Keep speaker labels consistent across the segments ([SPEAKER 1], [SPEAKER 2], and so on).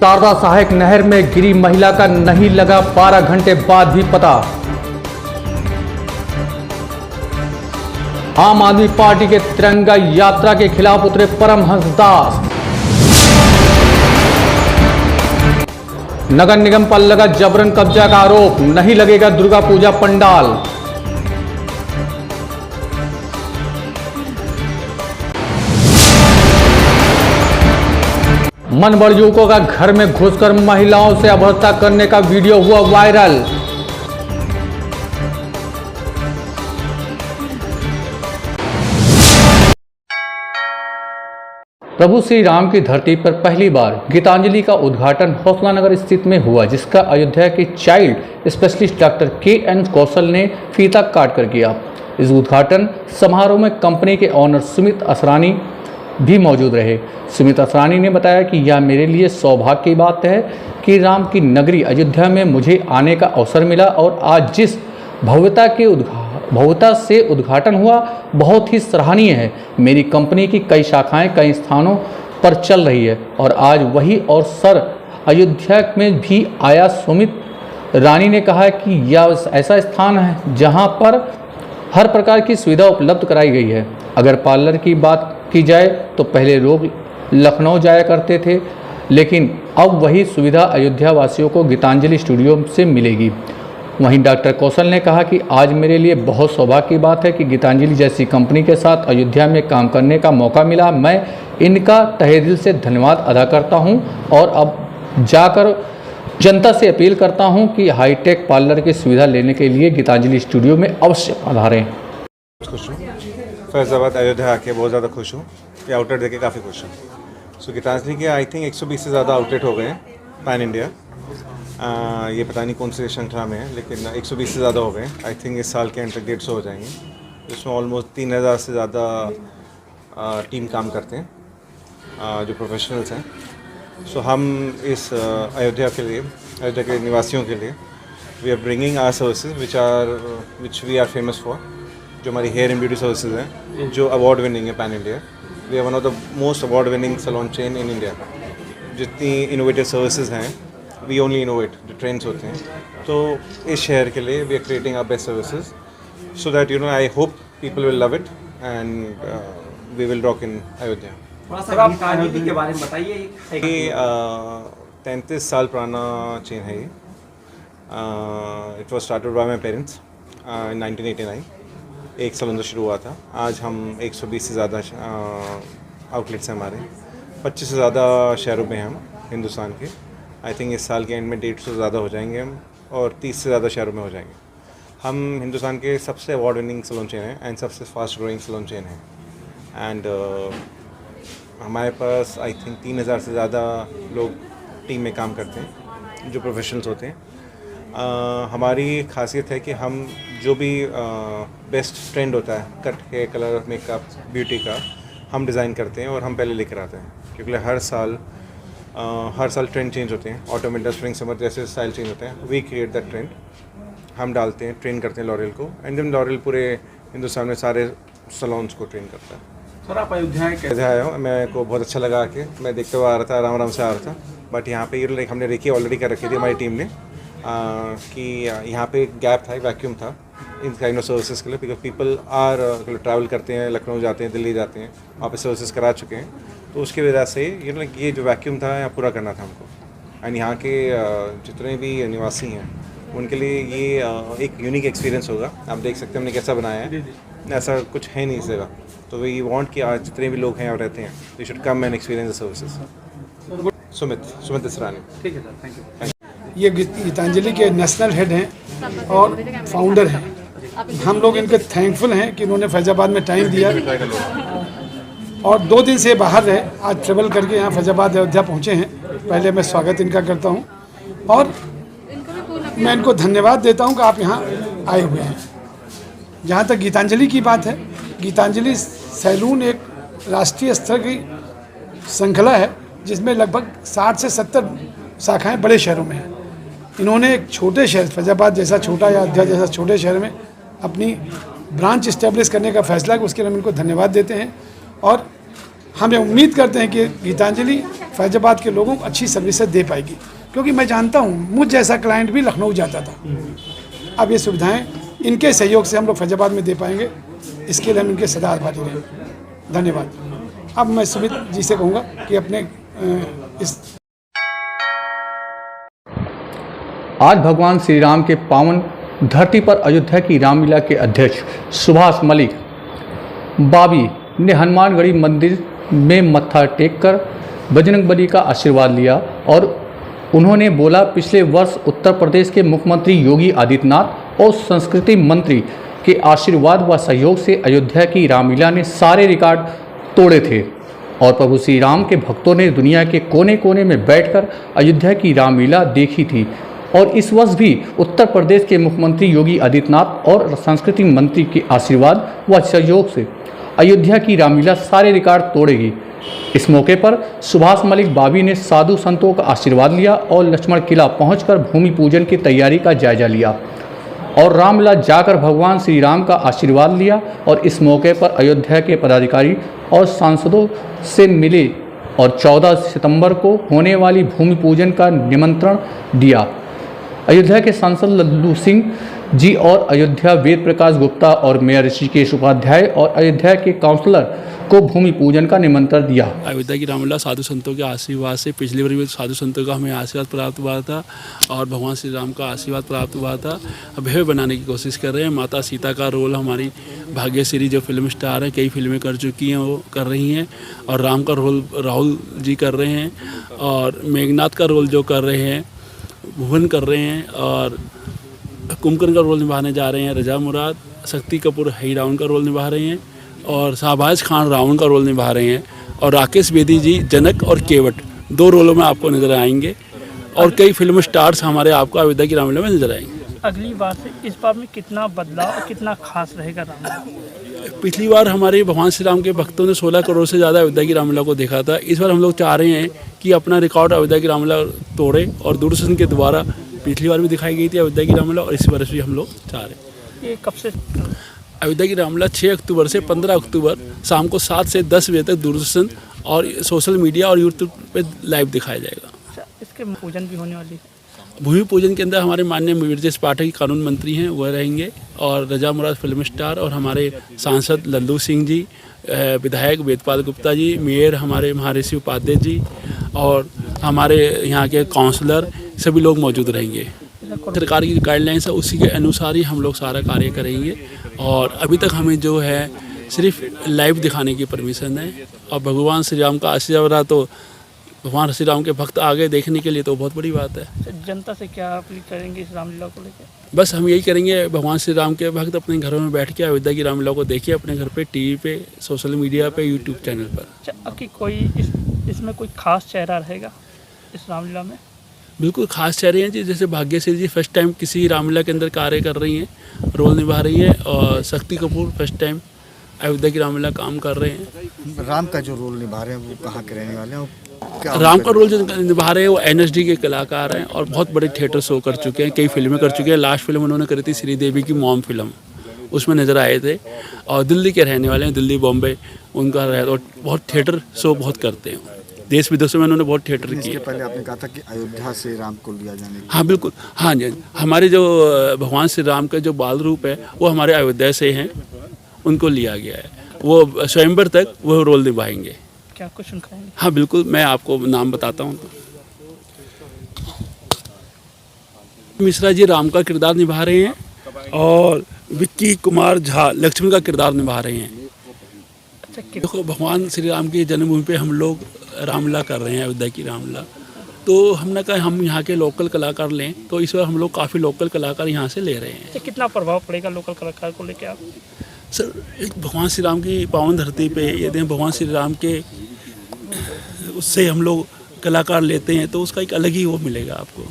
[SPEAKER 1] शारदा सहायक नहर में गिरी महिला का नहीं लगा 12 घंटे बाद भी पता। आम आदमी पार्टी के तिरंगा यात्रा के खिलाफ उतरे परमहंस दास। नगर निगम पर लगा जबरन कब्जा का आरोप, नहीं लगेगा दुर्गा पूजा पंडाल। मनबड़ युवकों का घर में घुसकर महिलाओं से अभद्रता करने का वीडियो हुआ वायरल। प्रभु श्री राम की धरती पर पहली बार गीतांजलि का उद्घाटन हौसलानगर स्थित में हुआ, जिसका अयोध्या के चाइल्ड स्पेशलिस्ट डॉक्टर के.एन. कौशल ने फीता काट कर किया। इस उद्घाटन समारोह में कंपनी के ऑनर सुमित असरानी भी मौजूद रहे। सुमित असरानी ने बताया कि यह मेरे लिए सौभाग्य की बात है कि राम की नगरी अयोध्या में मुझे आने का अवसर मिला और आज जिस भव्यता से उद्घाटन हुआ बहुत ही सराहनीय है। मेरी कंपनी की कई शाखाएं कई स्थानों पर चल रही है और आज वही और सर अयोध्या में भी आया। सुमित रानी ने कहा कि यह ऐसा स्थान है जहां पर हर प्रकार की सुविधा उपलब्ध कराई गई है। अगर पार्लर की बात की जाए तो पहले लोग लखनऊ जाया करते थे, लेकिन अब वही सुविधा अयोध्या वासियों को गीतांजलि स्टूडियो से मिलेगी। वहीं डॉक्टर कौशल ने कहा कि आज मेरे लिए बहुत सौभाग्य की बात है कि गीतांजलि जैसी कंपनी के साथ अयोध्या में काम करने का मौका मिला। मैं इनका तहे दिल से धन्यवाद अदा करता हूं और अब जाकर जनता से अपील करता हूं कि हाईटेक पार्लर की सुविधा लेने के लिए गीतांजलि स्टूडियो में अवश्य पधारें।
[SPEAKER 2] खुश हूँ, फैज़ाबाद अयोध्या आके बहुत ज़्यादा खुश हूँ। ये आउटलेट देखे काफ़ी खुश हूँ। सो गीतांजलि के आई थिंक 120 से ज़्यादा आउटलेट हो गए हैं पैन इंडिया। ये पता नहीं कौन सी श्रृंखला में है, लेकिन 120 से ज़्यादा हो गए। आई थिंक इस साल के एंड तक 150 हो जाएंगे, जिसमें ऑलमोस्ट 3000 से ज़्यादा टीम काम करते हैं जो प्रोफेशनल्स हैं। सो हम इस अयोध्या के निवासियों के लिए we are bringing our services which we are famous for. जो हमारी हेयर एंड ब्यूटी सर्विसेज हैं जो अवार्ड विनिंग है pan India. We are one of the most award winning salon chain in India. जितनी इनोवेटिव सर्विसेज हैं we only innovate, जो trends होते हैं। तो इस शहर के लिए we are creating our best services so that I hope people will love it and we will rock in Ayodhya.
[SPEAKER 3] थोड़ा सा गीतांजलि के बारे में बताइए।
[SPEAKER 2] ये 33 साल पुराना चेन है। ये it was started by my parents इन 1989। एक सैलून से शुरू हुआ था। आज हम 120 से ज़्यादा आउटलेट्स हैं हमारे, 25 से ज़्यादा शहरों में हैं हम हिंदुस्तान के। आई थिंक इस साल के एंड में 150 से ज़्यादा हो जाएंगे हम और 30 से ज़्यादा शहरों में हो जाएंगे। हम हिंदुस्तान के सबसे अवार्ड विनिंग सैलून चेन हैं एंड सबसे फास्ट ग्रोइंग सैलून चेन है। एंड हमारे पास आई थिंक 3000 से ज़्यादा लोग टीम में काम करते हैं जो प्रोफेशनल्स होते हैं। हमारी खासियत है कि हम जो भी बेस्ट ट्रेंड होता है cut, hair colour, makeup, beauty का हम डिज़ाइन करते हैं और हम पहले लेकर आते हैं, क्योंकि हर साल ट्रेंड चेंज होते हैं। ऑटम, विंटर, स्प्रिंग, समर जैसे स्टाइल चेंज होते हैं। वी क्रिएट दैट ट्रेंड, हम डालते हैं, ट्रेन करते हैं लॉरियल को एंड देन लॉरियल पूरे हिंदुस्तान में सारे सैलून्स को ट्रेन करता है।
[SPEAKER 3] सर आप अयोध्या कैसे
[SPEAKER 2] आया हूँ? मेरे को बहुत अच्छा लगा कि मैं देखते हुए आ रहा था, आराम से आ रहा था। बट यहाँ पे ये हमने रेकी ऑलरेडी कर रखी थी हमारी टीम ने कि यहाँ पे गैप था, एक वैक्यूम था इन काइंड ऑफ सर्विसेज के लिए। बिकॉज पीपल आर ट्रैवल करते हैं, लखनऊ जाते हैं, दिल्ली जाते हैं, वहाँ पे सर्विसेज करा चुके हैं। तो उसकी वजह से ये जो वैक्यूम था यहाँ पूरा करना था हमको। एंड यहाँ के जितने भी निवासी हैं उनके लिए ये एक यूनिक एक्सपीरियंस होगा। आप देख सकते हैं हमने कैसा बनाया है, ऐसा कुछ है नहीं इस जगह। तो वी वांट कि आज जितने भी लोग हैं यहाँ रहते हैं they should come and experience the services. Sumit Israni.
[SPEAKER 3] ठीक है सर, थैंक यू।
[SPEAKER 4] ये गीतांजलि के नेशनल हेड हैं और फाउंडर हैं। हम लोग इनके थैंकफुल हैं कि इन्होंने फैज़ाबाद में टाइम दिया और 2 दिन से बाहर रहे। आज ट्रेवल करके यहाँ फैज़ाबाद अयोध्या पहुँचे हैं। पहले मैं स्वागत इनका करता हूँ और मैं इनको धन्यवाद देता हूँ कि आप यहाँ आए हुए हैं। जहाँ तक गीतांजलि की बात है, गीतांजलि सैलून एक राष्ट्रीय स्तर की श्रृंखला है जिसमें लगभग 60 से 70 शाखाएं बड़े शहरों में हैं। इन्होंने एक छोटे शहर फैज़ाबाद जैसा छोटा या अयोध्या जैसा छोटे शहर में अपनी ब्रांच इस्टेब्लिश करने का फैसला किया। उसके लिए हम इनको धन्यवाद देते हैं और हम ये उम्मीद करते हैं कि गीतांजलि फैजाबाद के लोगों को अच्छी सर्विसेज दे पाएगी। क्योंकि मैं जानता हूँ मुझ जैसा क्लाइंट भी लखनऊ जाता था। अब ये सुविधाएं इनके सहयोग से हम लोग फैजाबाद में दे पाएंगे, इसके लिए हम इनके सदा आभारी रहेंगे। धन्यवाद। अब मैं सुमित जी से कहूँगा कि अपने इस
[SPEAKER 1] आज भगवान श्री राम के पावन धरती पर अयोध्या की रामलीला के अध्यक्ष सुभाष मलिक बाबी ने हनुमानगढ़ी मंदिर में मत्था टेककर बजरंगबली का आशीर्वाद लिया और उन्होंने बोला, पिछले वर्ष उत्तर प्रदेश के मुख्यमंत्री योगी आदित्यनाथ और संस्कृति मंत्री के आशीर्वाद व सहयोग से अयोध्या की रामलीला ने सारे रिकॉर्ड तोड़े थे और प्रभु श्री राम के भक्तों ने दुनिया के कोने कोने में बैठकर अयोध्या की रामलीला देखी थी। और इस वर्ष भी उत्तर प्रदेश के मुख्यमंत्री योगी आदित्यनाथ और संस्कृति मंत्री के आशीर्वाद व सहयोग से अयोध्या की रामलीला सारे रिकॉर्ड तोड़ेगी। इस मौके पर सुभाष मलिक बाबी ने साधु संतों का आशीर्वाद लिया और लक्ष्मण किला पहुंचकर भूमि पूजन की तैयारी का जायजा लिया और रामलीला जाकर भगवान श्री राम का आशीर्वाद लिया। और इस मौके पर अयोध्या के पदाधिकारी और सांसदों से मिले और 14 सितंबर को होने वाली भूमि पूजन का निमंत्रण दिया। अयोध्या के सांसद लल्लू सिंह जी और अयोध्या वेद प्रकाश गुप्ता और मेयर ऋषिकेश उपाध्याय और अयोध्या के काउंसलर को भूमि पूजन का निमंत्रण दिया।
[SPEAKER 5] अयोध्या की रामलीला साधु संतों के आशीर्वाद से पिछली बार भी साधु संतों का हमें आशीर्वाद प्राप्त हुआ था और भगवान श्री राम का आशीर्वाद प्राप्त हुआ था। भव्य बनाने की कोशिश कर रहे हैं। माता सीता का रोल हमारी भाग्यश्री जो फिल्म स्टार है, कई फिल्में कर चुकी हैं, वो कर रही हैं और राम का रोल राहुल जी कर रहे हैं और मेघनाथ का रोल जो कर रहे हैं भुवन कर रहे हैं और कुंभकर्ण का रोल निभाने जा रहे हैं रजा मुराद। शक्ति कपूर ही रावण का रोल निभा रही हैं और शाहबाज खान रावण का रोल निभा रहे हैं और राकेश बेदी जी जनक और केवट 2 रोलों में आपको नजर आएंगे और कई फिल्म स्टार्स हमारे आपको अयोध्या की रामलीला में नजर आएंगे।
[SPEAKER 6] अगली बार से इस बार में कितना बदलाव और कितना खास रहेगा रामलीला?
[SPEAKER 5] पिछली बार हमारे भगवान श्री राम के भक्तों ने 16 करोड़ से ज़्यादा अयोध्या की रामलीला को देखा था। इस बार हम लोग चाह रहे हैं कि अपना रिकॉर्ड अयोध्या की रामलीला तोड़े और दूरदर्शन के द्वारा पिछली बार भी दिखाई गई थी अयोध्या की रामलीला और इस वर्ष भी हम लोग चाह रहे हैं।
[SPEAKER 6] ये कब से?
[SPEAKER 5] अयोध्या की रामलीला 6 अक्टूबर से 15 अक्टूबर शाम को 7 से 10 बजे तक दूरदर्शन और सोशल मीडिया और यूट्यूब पे लाइव दिखाया जाएगा।
[SPEAKER 6] अच्छा, इसके पूजन भी होने वाली है?
[SPEAKER 5] भूमि पूजन के अंदर हमारे माननीय ब्रजेश पाठक कानून मंत्री हैं, वह रहेंगे और रजा मुराद फिल्म स्टार और हमारे सांसद लल्लू सिंह जी, विधायक वेदपाल गुप्ता जी, मेयर हमारे महर्षि उपाध्याय जी और हमारे यहाँ के काउंसलर सभी लोग मौजूद रहेंगे। सरकार की गाइडलाइंस है उसी के अनुसार ही हम लोग सारा कार्य करेंगे और अभी तक हमें जो है सिर्फ लाइव दिखाने की परमिशन है और भगवान श्री राम का आशीर्वाद रहा तो भगवान श्री राम के भक्त आगे देखने के लिए तो बहुत बड़ी बात है।
[SPEAKER 6] जनता से क्या अपील करेंगे इस रामलीला को लेकर?
[SPEAKER 5] बस हम यही करेंगे, भगवान श्री राम के भक्त अपने घरों में बैठ के अयोध्या की रामलीला को देखिए, अपने घर पे, टीवी पे, सोशल मीडिया पे, यूट्यूब चैनल पर।
[SPEAKER 6] अच्छा, अब कि कोई इसमें कोई खास चेहरा रहेगा इस रामलीला में?
[SPEAKER 5] बिल्कुल खास चेहरे हैं जी, जैसे भाग्यश्री जी फर्स्ट टाइम किसी रामलीला के अंदर कार्य कर रही हैं, रोल निभा रही हैं और शक्ति कपूर फर्स्ट टाइम अयोध्या की रामलीला काम कर रहे हैं।
[SPEAKER 7] राम का जो रोल निभा रहे हैं वो कहाँ के रहने वाले हैं?
[SPEAKER 5] राम का रोल जो निभा रहे हैं वो NSD के कलाकार हैं और बहुत बड़े थिएटर शो कर चुके हैं, कई फिल्में कर चुके हैं। लास्ट फिल्म उन्होंने करी थी श्रीदेवी की मॉम फिल्म, उसमें नज़र आए थे और दिल्ली के रहने वाले हैं, दिल्ली बॉम्बे उनका रहे और बहुत थिएटर शो बहुत करते हैं, देश विदेशों में उन्होंने बहुत थिएटर किए।
[SPEAKER 7] इसके पहले आपने कहा था कि अयोध्या से राम को लिया जाने।
[SPEAKER 5] हाँ बिल्कुल, हाँ जी, हमारे जो भगवान श्री राम का जो बाल रूप है वो हमारे अयोध्या से हैं, उनको लिया गया है, वो स्वयंवर तक वो रोल निभाएंगे।
[SPEAKER 6] क्या कुछ सुनखाएंगे?
[SPEAKER 5] हाँ बिल्कुल, मैं आपको नाम बताता हूँ। मिश्रा जी राम का किरदार निभा रहे हैं और विक्की कुमार झा लक्ष्मण का किरदार निभा रहे हैं।
[SPEAKER 6] अच्छा,
[SPEAKER 5] देखो भगवान श्री राम की जन्मभूमि पे हम लोग रामलीला कर रहे हैं, अयोध्या की रामलीला, तो हमने कहा हम यहाँ के लोकल कलाकार लें, तो इस बार हम लोग काफ़ी लोकल कलाकार यहाँ से ले रहे हैं।
[SPEAKER 6] कितना प्रभाव पड़ेगा लोकल कलाकार को लेकर आप?
[SPEAKER 5] सर, एक भगवान श्री राम की पावन धरती पे यदि भगवान श्री राम के उससे हम लोग कलाकार लेते हैं तो उसका एक अलग ही वो मिलेगा आपको।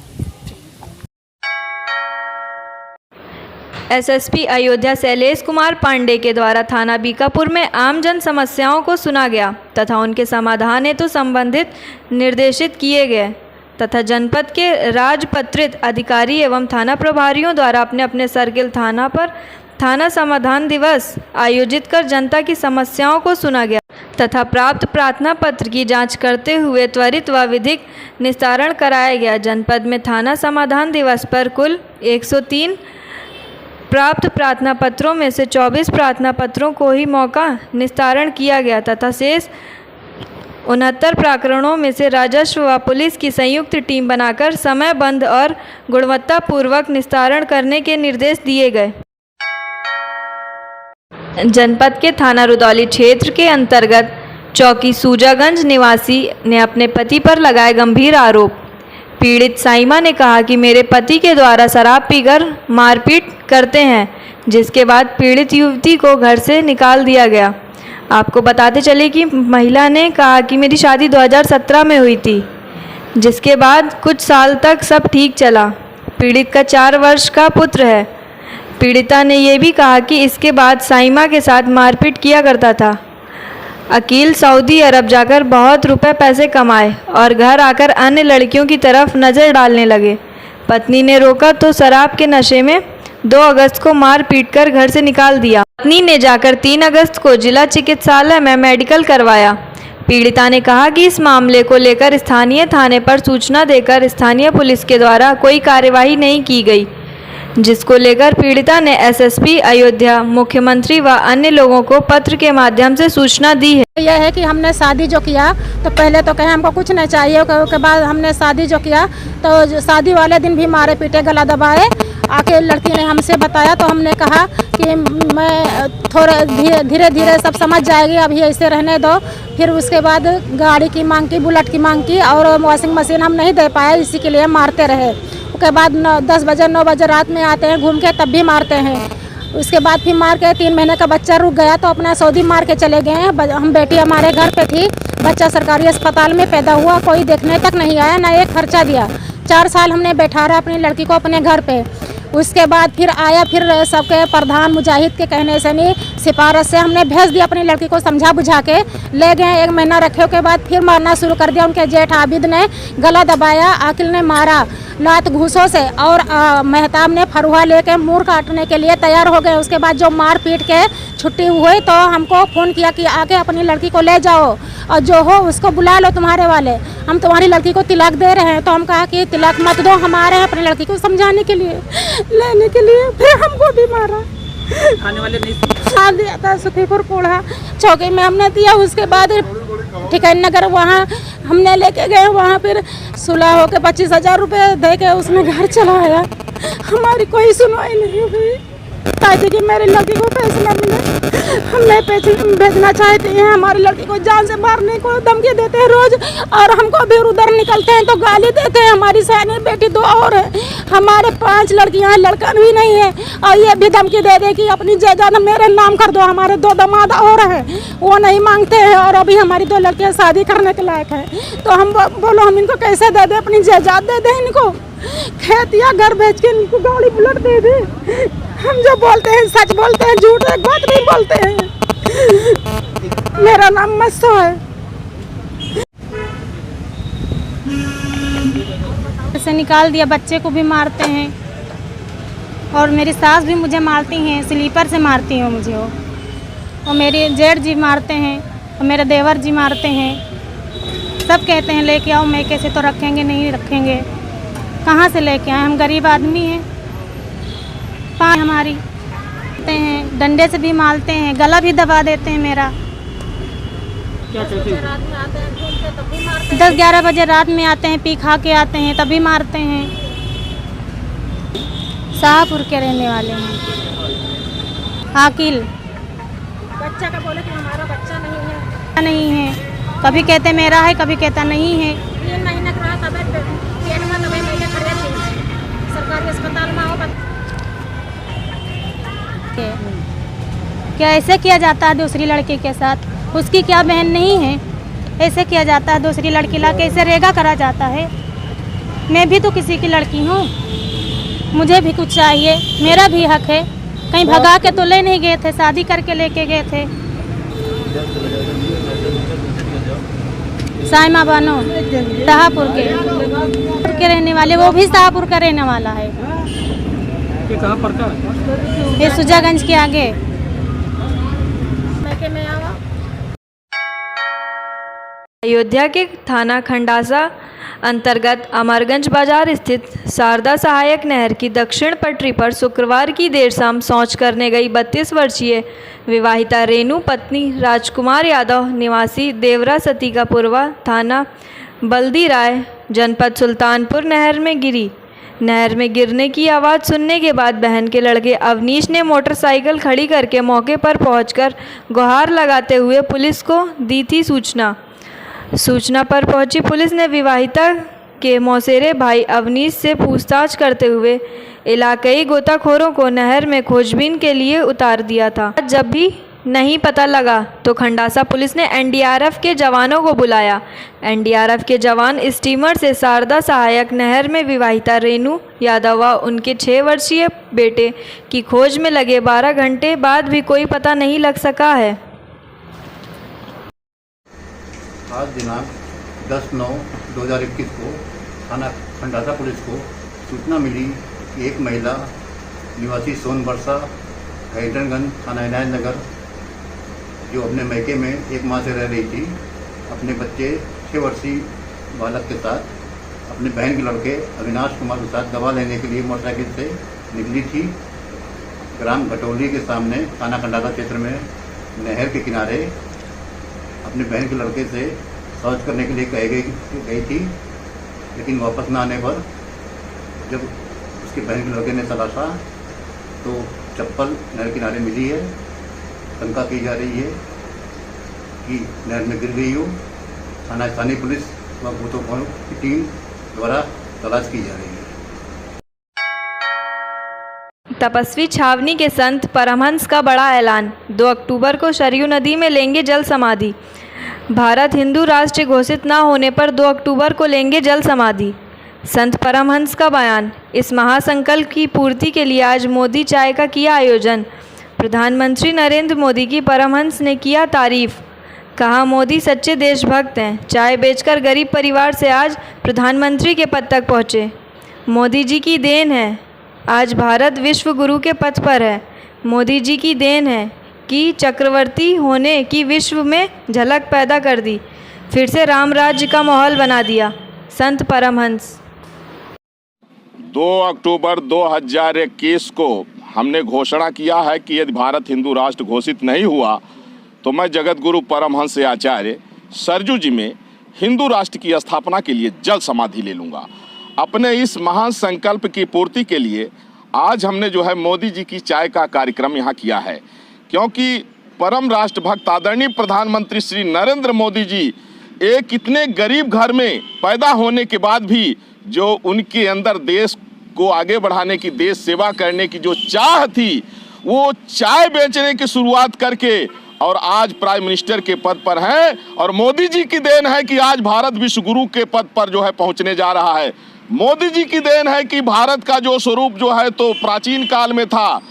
[SPEAKER 8] एसएसपी अयोध्या शैलेश कुमार पांडे के द्वारा थाना बीकापुर में आम जन समस्याओं को सुना गया तथा उनके समाधान हेतु संबंधित निर्देशित किए गए तथा जनपद के राजपत्रित अधिकारी एवं थाना प्रभारियों द्वारा अपने अपने सर्किल थाना पर थाना समाधान दिवस आयोजित कर जनता की समस्याओं को सुना गया तथा प्राप्त प्रार्थना पत्र की जांच करते हुए त्वरित व विधिक निस्तारण कराया गया। जनपद में थाना समाधान दिवस पर कुल 103 प्राप्त प्रार्थना पत्रों में से 24 प्रार्थना पत्रों को ही मौका निस्तारण किया गया तथा शेष 69 प्रकरणों में से राजस्व व पुलिस की संयुक्त टीम बनाकर समयबद्ध और गुणवत्तापूर्वक निस्तारण करने के निर्देश दिए गए। जनपद के थाना रुदौली क्षेत्र के अंतर्गत चौकी सूजागंज निवासी ने अपने पति पर लगाए गंभीर आरोप। पीड़ित साइमा ने कहा कि मेरे पति के द्वारा शराब पीकर मारपीट करते हैं, जिसके बाद पीड़ित युवती को घर से निकाल दिया गया। आपको बताते चले कि महिला ने कहा कि मेरी शादी 2017 में हुई थी, जिसके बाद कुछ साल तक सब ठीक चला। पीड़ित का 4 वर्ष का पुत्र है। पीड़िता ने यह भी कहा कि इसके बाद साइमा के साथ मारपीट किया करता था। अकील सऊदी अरब जाकर बहुत रुपए पैसे कमाए और घर आकर अन्य लड़कियों की तरफ नज़र डालने लगे। पत्नी ने रोका तो शराब के नशे में 2 अगस्त को मार पीट कर घर से निकाल दिया। पत्नी ने जाकर 3 अगस्त को जिला चिकित्सालय में मेडिकल करवाया। पीड़िता ने कहा कि इस मामले को लेकर स्थानीय थाने पर सूचना देकर स्थानीय पुलिस के द्वारा कोई कार्यवाही नहीं की गई, जिसको लेकर पीड़िता ने एसएसपी अयोध्या, मुख्यमंत्री व अन्य लोगों को पत्र के माध्यम से सूचना दी है।
[SPEAKER 9] यह है कि हमने शादी जो किया तो पहले तो कहे हमको कुछ नहीं चाहिए, उसके बाद हमने शादी जो किया तो शादी वाले दिन भी मारे पीटे, गला दबाए। आके लड़की ने हमसे बताया तो हमने कहा कि मैं थोड़ा धीरे धीरे सब समझ जाएगी, अभी ऐसे रहने दो। फिर उसके बाद गाड़ी की मांग की, बुलेट की मांग की और वॉशिंग मशीन हम नहीं दे पाए, इसी के लिए मारते रहे। उसके बाद 10 बजे 9 बजे रात में आते हैं घूम के, तब भी मारते हैं। उसके बाद फिर मार के 3 महीने का बच्चा रुक गया तो अपना सऊदी मार के चले गए हैं। हम बेटी हमारे घर पे थी, बच्चा सरकारी अस्पताल में पैदा हुआ, कोई देखने तक नहीं आया, ना एक खर्चा दिया। 4 साल हमने बैठा रहा अपनी लड़की को अपने घर पे। उसके बाद फिर आया, फिर सबके प्रधान मुजाहिद के कहने से नहीं, सिफारिश से हमने भेज दिया अपनी लड़की को, समझा बुझा के ले गए। 1 महीना रखे के बाद फिर मारना शुरू कर दिया। उनके जेठ आबिद ने गला दबाया, आकिल ने मारा लात घूसों से और मेहताब ने फरुहा लेके मुंह काटने के लिए तैयार हो गए। उसके बाद जो मार पीट के छुट्टी हुई तो हमको फ़ोन किया कि आके अपनी लड़की को ले जाओ और जो हो उसको बुला लो, तुम्हारे वाले हम तुम्हारी लड़की को तिलक दे रहे हैं। तो हम कहा कि तिलक मत दो, हमारे हैं अपनी लड़की को समझाने के लिए, लेने के लिए। फिर हमको भी मारा।
[SPEAKER 3] खाने वाले नहीं
[SPEAKER 9] खा दिया था सुखीपुर कोढ़ा चौकी में हमने दिया। उसके बाद ठिकान नगर वहाँ हमने लेके गए, वहाँ फिर सुलह होकर 25,000 रुपये दे के उसने घर चलाया। हमारी कोई सुनवाई नहीं हुई ताकि कि मेरी लड़की को फैसला मिले। हम नहीं पैसे भेजना चाहते हैं, हमारी लड़की को जान से मारने को धमकी देते हैं रोज, और हमको भी उधर निकलते हैं तो गाली देते हैं। हमारी सयानी बेटी 2 और है, हमारे 5 लड़कियां हैं, लड़का भी नहीं है, और ये भी धमकी दे दे कि अपनी जायदाद मेरे नाम कर दो। हमारे 2 दामाद और हैं, वो नहीं मांगते हैं, और अभी हमारी 2 लड़कियां शादी करने के लायक है। तो हम बोलो हम इनको कैसे दे दें, अपनी जायदाद दे दें इनको, खेत या घर बेच के इनको गाड़ी बुलेट दे दें। हम जो बोलते हैं सच बोलते हैं, झूठ एक बात नहीं बोलते हैं। मेरा नाम मस्सो है।
[SPEAKER 10] से निकाल दिया, बच्चे को भी मारते हैं और मेरी सास भी मुझे मारती हैं, स्लीपर से मारती हैं मुझे वो, और मेरे जेठ जी मारते हैं और मेरे देवर जी मारते हैं। सब कहते हैं लेके आओ, मैं कैसे तो रखेंगे नहीं रखेंगे, कहाँ से लेके आए, हम गरीब आदमी हैं। हमारी हैं, डंडे से भी मारते हैं, गला भी दबा देते हैं मेरा। 10-11 बजे रात में आते हैं, पी खा के आते हैं, तभी मारते हैं। शाहपुर के रहने वाले हैं। आकिल
[SPEAKER 9] बच्चा का बोले कि हमारा बच्चा
[SPEAKER 10] नहीं है, कभी कहते मेरा है, कभी कहता नहीं है।
[SPEAKER 9] 3 महीने का रहा तब पेट में दवाई लेके खड़े थे सरकारी अस्पताल में।
[SPEAKER 10] क्या ऐसे किया जाता है दूसरी लड़की के साथ? उसकी क्या बहन नहीं है? ऐसे किया जाता है दूसरी लड़की ला के, ऐसे रेगा करा जाता है। मैं भी तो किसी की लड़की हूँ, मुझे भी कुछ चाहिए, मेरा भी हक है। कहीं भगा के तो ले नहीं गए थे, शादी करके लेके गए थे। साइमा बानो शाहपुर के रहने वाले, वो भी शाहपुर का रहने वाला है।
[SPEAKER 6] ये कहाँ पड़ता है?
[SPEAKER 10] ये सुजागंज के आगे।
[SPEAKER 8] अयोध्या के थाना खंडासा अंतर्गत अमरगंज बाजार स्थित शारदा सहायक नहर की दक्षिण पटरी पर शुक्रवार की देर शाम शौच करने गई 32 वर्षीय विवाहिता रेणु पत्नी राजकुमार यादव निवासी देवरा सती का पूर्वा थाना बल्दी राय जनपद सुल्तानपुर नहर में गिरी। नहर में गिरने की आवाज़ सुनने के बाद बहन के लड़के अवनीश ने मोटरसाइकिल खड़ी करके मौके पर पहुंचकर गुहार लगाते हुए पुलिस को दी थी सूचना पर पहुंची पुलिस ने विवाहिता के मौसेरे भाई अवनीश से पूछताछ करते हुए इलाकई गोताखोरों को नहर में खोजबीन के लिए उतार दिया था। जब भी नहीं पता लगा तो खंडासा पुलिस ने एनडीआरएफ के जवानों को बुलाया। एनडीआरएफ के जवान स्टीमर से शारदा सहायक नहर में विवाहिता रेणु यादव व उनके 6 वर्षीय बेटे की खोज में लगे 12 घंटे बाद भी कोई पता नहीं लग सका है।
[SPEAKER 11] आज दिनांक 10/9/2021 को थाना खंडासा पुलिस को सूचना मिली कि एक महिला निवासी सोनबरसा हैदरगंज थाना इनायत नगर जो अपने मैके में एक माह से रह रही थी, अपने बच्चे 6 वर्षीय बालक के साथ अपने बहन के लड़के अविनाश कुमार के साथ दवा लेने के लिए मोटरसाइकिल से निकली थी। ग्राम घटौली के सामने थाना खंडासा क्षेत्र में नहर के किनारे अपने बहन के लड़के से शौच करने के लिए गई थी, लेकिन वापस न आने पर जब उसके बहन के लड़के ने तलाशा तो चप्पल नहर किनारे मिली है। शंका की जा रही है कि नहर में गिर गई हो। थाना स्थानीय पुलिस व गोताखोरों की टीम द्वारा तलाश की जा रही है।
[SPEAKER 8] तपस्वी छावनी के संत परमहंस का बड़ा ऐलान, 2 अक्टूबर को सरयू नदी में लेंगे जल समाधि। भारत हिंदू राष्ट्र घोषित न होने पर 2 अक्टूबर को लेंगे जल समाधि। संत परमहंस का बयान। इस महासंकल्प की पूर्ति के लिए आज मोदी चाय का किया आयोजन। प्रधानमंत्री नरेंद्र मोदी की परमहंस ने किया तारीफ। कहा मोदी सच्चे देशभक्त हैं, चाय बेचकर गरीब परिवार से आज प्रधानमंत्री के पद तक पहुँचे। मोदी जी की देन है, आज भारत विश्व गुरु के पथ पर है। मोदी जी की देन है कि चक्रवर्ती होने की विश्व में झलक पैदा कर दी, फिर से राम राज्य का माहौल बना दिया। संत परमहंस।
[SPEAKER 12] 2 अक्टूबर 2021 को हमने घोषणा किया है कि यदि भारत हिंदू राष्ट्र घोषित नहीं हुआ तो मैं जगत गुरु परमहंस आचार्य सरजू जी में हिंदू राष्ट्र की स्थापना के लिए जल समाधि ले लूँगा। अपने इस महान संकल्प की पूर्ति के लिए आज हमने जो है मोदी जी की चाय का कार्यक्रम यहाँ किया है, क्योंकि परम राष्ट्रभक्त आदरणीय प्रधानमंत्री श्री नरेंद्र मोदी जी एक इतने गरीब घर में पैदा होने के बाद भी जो उनके अंदर देश को आगे बढ़ाने की, देश सेवा करने की जो चाह थी, वो चाय बेचने की शुरुआत करके और आज प्राइम मिनिस्टर के पद पर हैं। और मोदी जी की देन है कि आज भारत विश्व गुरु के पद पर जो है पहुंचने जा रहा है। मोदी जी की देन है कि भारत का जो स्वरूप जो है तो प्राचीन काल में था,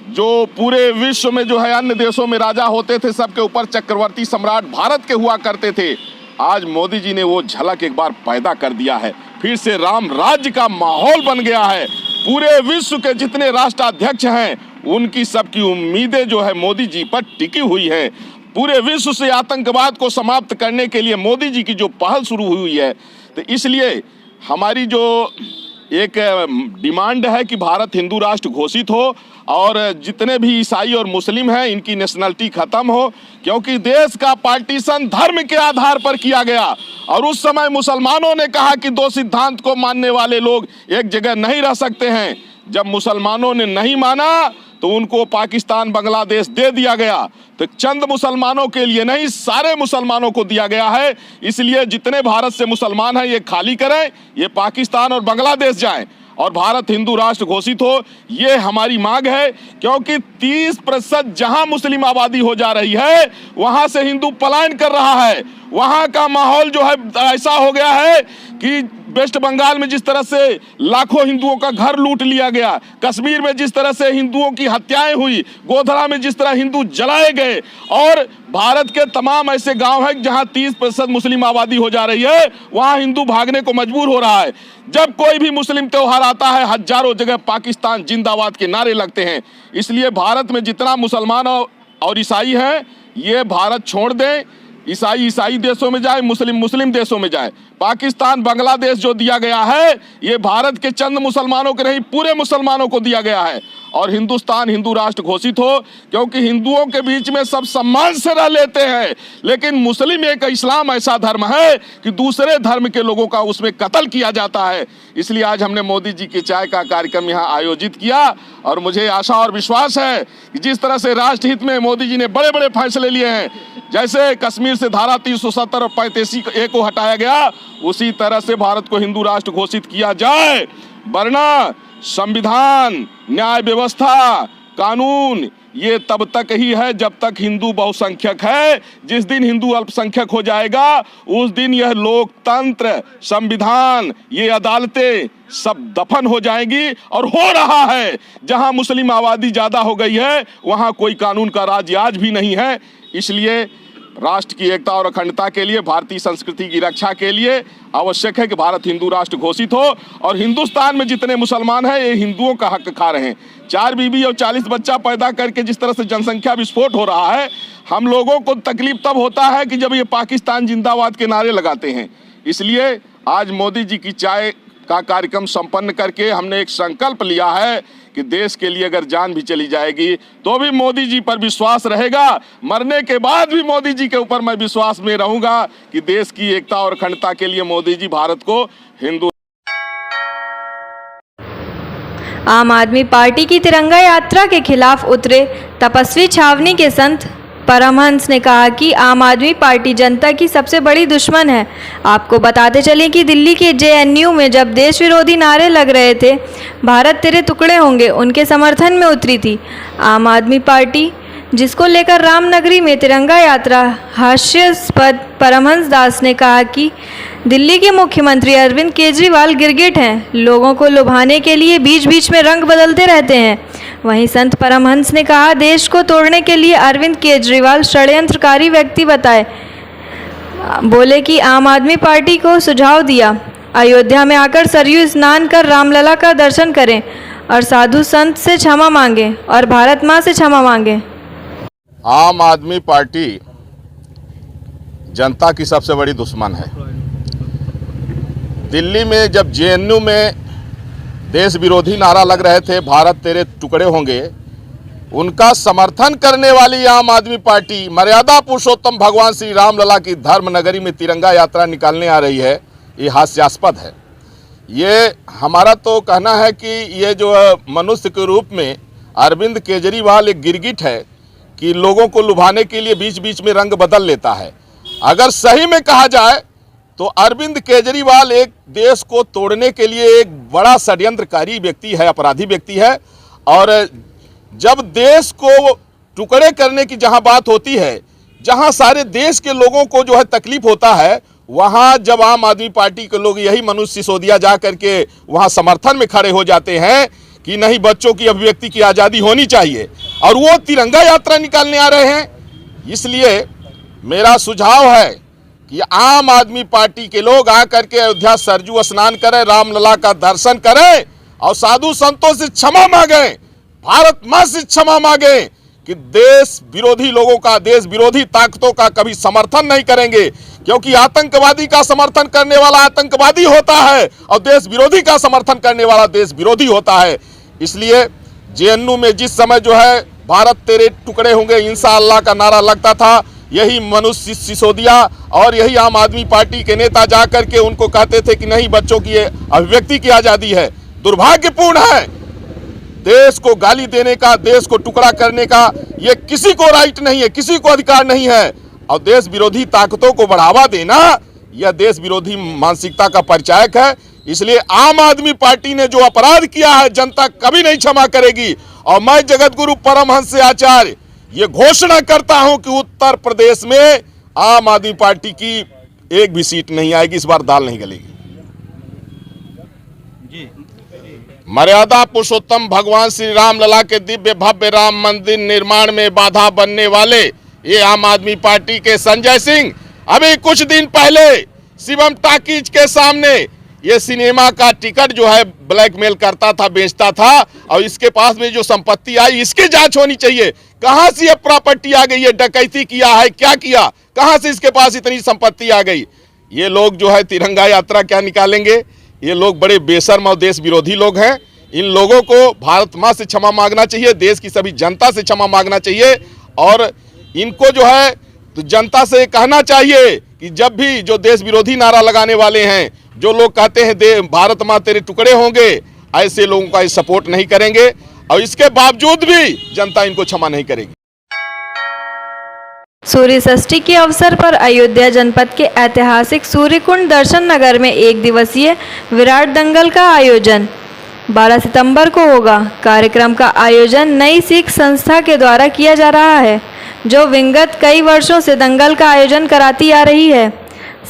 [SPEAKER 12] जो पूरे विश्व में जो है अन्य देशों में राजा होते थे, सबके ऊपर चक्रवर्ती सम्राट भारत के हुआ करते थे। आज मोदी जी ने वो झलक एक बार पैदा कर दिया है, फिर से राम राज्य का माहौल बन गया है। पूरे विश्व के जितने राष्ट्राध्यक्ष हैं उनकी सबकी उम्मीदें जो है मोदी जी पर टिकी हुई है। पूरे विश्व से आतंकवाद को समाप्त करने के लिए मोदी जी की जो पहल शुरू हुई है, तो इसलिए हमारी जो एक डिमांड है कि भारत हिंदू राष्ट्र घोषित हो और जितने भी ईसाई और मुस्लिम हैं इनकी नेशनलिटी खत्म हो, क्योंकि देश का पार्टीशन धर्म के आधार पर किया गया। और उस समय मुसलमानों ने कहा कि 2 सिद्धांत को मानने वाले लोग एक जगह नहीं रह सकते हैं। जब मुसलमानों ने नहीं माना तो उनको पाकिस्तान बांग्लादेश दे दिया गया। तो चंद मुसलमानों के लिए नहीं, सारे मुसलमानों को दिया गया है। इसलिए जितने भारत से मुसलमान हैं ये खाली करें, ये पाकिस्तान और बांग्लादेश जाएं और भारत हिंदू राष्ट्र घोषित हो, ये हमारी मांग है। क्योंकि 30% जहां मुस्लिम आबादी हो जा रही है वहां से हिंदू पलायन कर रहा है। वहां का माहौल जो है ऐसा हो गया है कि वेस्ट बंगाल में जिस तरह से लाखों हिंदुओं का घर लूट लिया गया, कश्मीर में जिस तरह से हिंदुओं की हत्याएं हुई, गोधरा में जिस तरह हिंदू जलाए गए, और भारत के तमाम ऐसे गांव हैं जहां 30% मुस्लिम आबादी हो जा रही है, वहां हिंदू भागने को मजबूर हो रहा है। जब कोई भी मुस्लिम त्योहार आता है, हजारों जगह पाकिस्तान जिंदाबाद के नारे लगते हैं। इसलिए भारत में जितना मुसलमान और ईसाई हैं, ये भारत छोड़ दें, ईसाई देशों में जाए, मुस्लिम देशों में जाए। पाकिस्तान, बांग्लादेश जो दिया गया है, ये भारत के चंद मुसलमानों के नहीं, पूरे मुसलमानों को दिया गया है। और हिंदुस्तान हिंदू राष्ट्र घोषित हो, क्योंकि हिंदुओं के बीच में सब सम्मान से रह लेते हैं, लेकिन मुस्लिम एक इस्लाम ऐसा धर्म है कि दूसरे धर्म के लोगों का उसमें कत्ल किया जाता है। इसलिए आज हमने मोदी जी की चाय का कार्यक्रम यहाँ आयोजित किया, और मुझे आशा और विश्वास है कि जिस तरह से राष्ट्रहित में मोदी जी ने बड़े बड़े फैसले लिए हैं, जैसे कश्मीर से धारा 370 और 35A को हटाया गया, उसी तरह से भारत को हिंदू राष्ट्र घोषित किया जाए। वरना संविधान, न्याय व्यवस्था, कानून ये तब तक ही है जब तक हिंदू बहुसंख्यक है। जिस दिन हिंदू अल्पसंख्यक हो जाएगा, उस दिन यह लोकतंत्र, संविधान, ये अदालतें सब दफन हो जाएंगी। और हो रहा है, जहां मुस्लिम आबादी ज्यादा हो गई है, वहां कोई कानून का राज आज भी नहीं है। इसलिए राष्ट्र की एकता और अखंडता के लिए, भारतीय संस्कृति की रक्षा के लिए आवश्यक है कि भारत हिंदू राष्ट्र घोषित हो। और हिंदुस्तान में जितने मुसलमान हैं, ये हिंदुओं का हक खा रहे हैं। 4 बीवी और 40 बच्चा पैदा करके जिस तरह से जनसंख्या विस्फोट हो रहा है, हम लोगों को तकलीफ तब होता है कि जब ये पाकिस्तान जिंदाबाद के नारे लगाते हैं। इसलिए आज मोदी जी की चाय का कार्यक्रम संपन्न करके हमने एक संकल्प लिया है कि देश के लिए अगर जान भी चली जाएगी तो भी मोदी जी पर विश्वास रहेगा। मरने के बाद भी मोदी जी के ऊपर मैं विश्वास में रहूंगा कि देश की एकता और अखंडता के लिए मोदी जी भारत को हिंदू।
[SPEAKER 8] आम आदमी पार्टी की तिरंगा यात्रा के खिलाफ उतरे तपस्वी छावनी के संत परमहंस ने कहा कि आम आदमी पार्टी जनता की सबसे बड़ी दुश्मन है। आपको बताते चलें कि दिल्ली के JNU में जब देश विरोधी नारे लग रहे थे, भारत तेरे टुकड़े होंगे, उनके समर्थन में उतरी थी आम आदमी पार्टी, जिसको लेकर रामनगरी में तिरंगा यात्रा। हास्यास्पद परमहंस दास ने कहा कि दिल्ली के मुख्यमंत्री अरविंद केजरीवाल गिरगिट हैं, लोगों को लुभाने के लिए बीच बीच में रंग बदलते रहते हैं। वहीं संत परमहंस ने कहा, देश को तोड़ने के लिए अरविंद केजरीवाल षड्यंत्रकारी व्यक्ति बताए। बोले कि आम आदमी पार्टी को सुझाव दिया, अयोध्या में आकर सरयू स्नान कर रामलला का दर्शन करें और साधु संत से क्षमा मांगें और भारत माँ से क्षमा मांगें।
[SPEAKER 12] आम आदमी पार्टी जनता की सबसे बड़ी दुश्मन है। दिल्ली में जब JNU में देश विरोधी नारा लग रहे थे, भारत तेरे टुकड़े होंगे, उनका समर्थन करने वाली आम आदमी पार्टी मर्यादा पुरुषोत्तम भगवान श्री रामलला की धर्म नगरी में तिरंगा यात्रा निकालने आ रही है। ये हास्यास्पद है। ये हमारा तो कहना है कि ये जो मनुष्य के रूप में अरविंद केजरीवाल एक गिरगिट है कि लोगों को लुभाने के लिए बीच बीच में रंग बदल लेता है। अगर सही में कहा जाए तो अरविंद केजरीवाल एक देश को तोड़ने के लिए एक बड़ा षड्यंत्रकारी व्यक्ति है, अपराधी व्यक्ति है। और जब देश को टुकड़े करने की जहां बात होती है, जहां सारे देश के लोगों को जो है तकलीफ होता है, वहां जब आम आदमी पार्टी के लोग, यही मनुष्य सिसोदिया जा करके वहां समर्थन में खड़े हो जाते हैं कि नहीं, बच्चों की अभिव्यक्ति की आज़ादी होनी चाहिए, और वो तिरंगा यात्रा निकालने आ रहे हैं। इसलिए मेरा सुझाव है कि आम आदमी पार्टी के लोग आकर के अयोध्या सरयू स्नान करें, रामलला का दर्शन करें और साधु संतों से क्षमा मांगें, भारत मां से क्षमा मांगें कि देश विरोधी लोगों का, देश विरोधी ताकतों का कभी समर्थन नहीं करेंगे। क्योंकि आतंकवादी का समर्थन करने वाला आतंकवादी होता है और देश विरोधी का समर्थन करने वाला देश विरोधी होता है। इसलिए JNU में जिस समय जो है भारत तेरे टुकड़े होंगे इंशाअल्लाह का नारा लगता था, यही मनुष्य सिसोदिया और यही आम आदमी पार्टी के नेता जाकर के उनको कहते थे कि नहीं, बच्चों की अभिव्यक्ति की आज़ादी है। दुर्भाग्यपूर्ण है, देश को गाली देने का, देश को टुकड़ा करने का ये किसी को राइट नहीं है, किसी को अधिकार नहीं है। और देश विरोधी ताकतों को बढ़ावा देना यह देश विरोधी मानसिकता का परिचायक है। इसलिए आम आदमी पार्टी ने जो अपराध किया है, जनता कभी नहीं क्षमा करेगी। और मैं जगत गुरु परमहंस आचार्य ये घोषणा करता हूं कि उत्तर प्रदेश में आम आदमी पार्टी की एक भी सीट नहीं आएगी, इस बार दाल नहीं गलेगी। मर्यादा पुरुषोत्तम भगवान श्री राम लला के दिव्य भव्य राम मंदिर निर्माण में बाधा बनने वाले ये आम आदमी पार्टी के संजय सिंह अभी कुछ दिन पहले शिवम टॉकीज के सामने ये सिनेमा का टिकट जो है ब्लैकमेल करता था, बेचता था, और इसके पास में जो संपत्ति आई इसकी जांच होनी चाहिए। कहां से ये प्रॉपर्टी आ गई है, डकैती किया है, क्या किया, कहां से इसके पास इतनी संपत्ति आ गई। ये लोग जो है तिरंगा यात्रा क्या निकालेंगे, ये लोग बड़े बेशर्म और देश विरोधी लोग हैं। इन लोगों को भारत माँ से क्षमा मांगना चाहिए, देश की सभी जनता से क्षमा मांगना चाहिए, और इनको जो है तो जनता से कहना चाहिए कि जब भी जो देश विरोधी नारा लगाने वाले हैं, जो लोग कहते हैं भारत माँ तेरे टुकड़े होंगे, ऐसे लोगों का सपोर्ट नहीं करेंगे, और इसके बावजूद भी जनता इनको क्षमा नहीं करेगी।
[SPEAKER 8] सूर्य षष्ठी के अवसर पर अयोध्या जनपद के ऐतिहासिक सूर्यकुंड दर्शन नगर में एक दिवसीय विराट दंगल का आयोजन 12 सितंबर को होगा। कार्यक्रम का आयोजन नई सिख संस्था के द्वारा किया जा रहा है, जो विगत कई वर्षों से दंगल का आयोजन कराती आ रही है।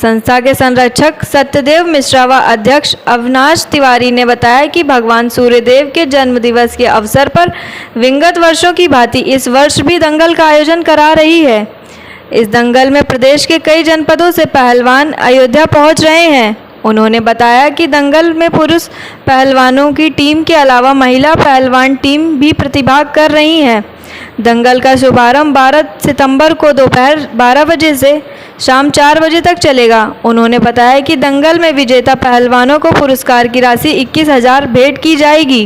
[SPEAKER 8] संस्था के संरक्षक सत्यदेव मिश्रा व अध्यक्ष अविनाश तिवारी ने बताया कि भगवान सूर्यदेव के जन्म दिवस के अवसर पर विगत वर्षों की भांति इस वर्ष भी दंगल का आयोजन करा रही है। इस दंगल में प्रदेश के कई जनपदों से पहलवान अयोध्या पहुंच रहे हैं। उन्होंने बताया कि दंगल में पुरुष पहलवानों की टीम के अलावा महिला पहलवान टीम भी प्रतिभाग कर रही हैं। दंगल का शुभारंभ 12 सितंबर को दोपहर 12 बजे से शाम 4 बजे तक चलेगा। उन्होंने बताया कि दंगल में विजेता पहलवानों को पुरस्कार की राशि 21,000 भेंट की जाएगी।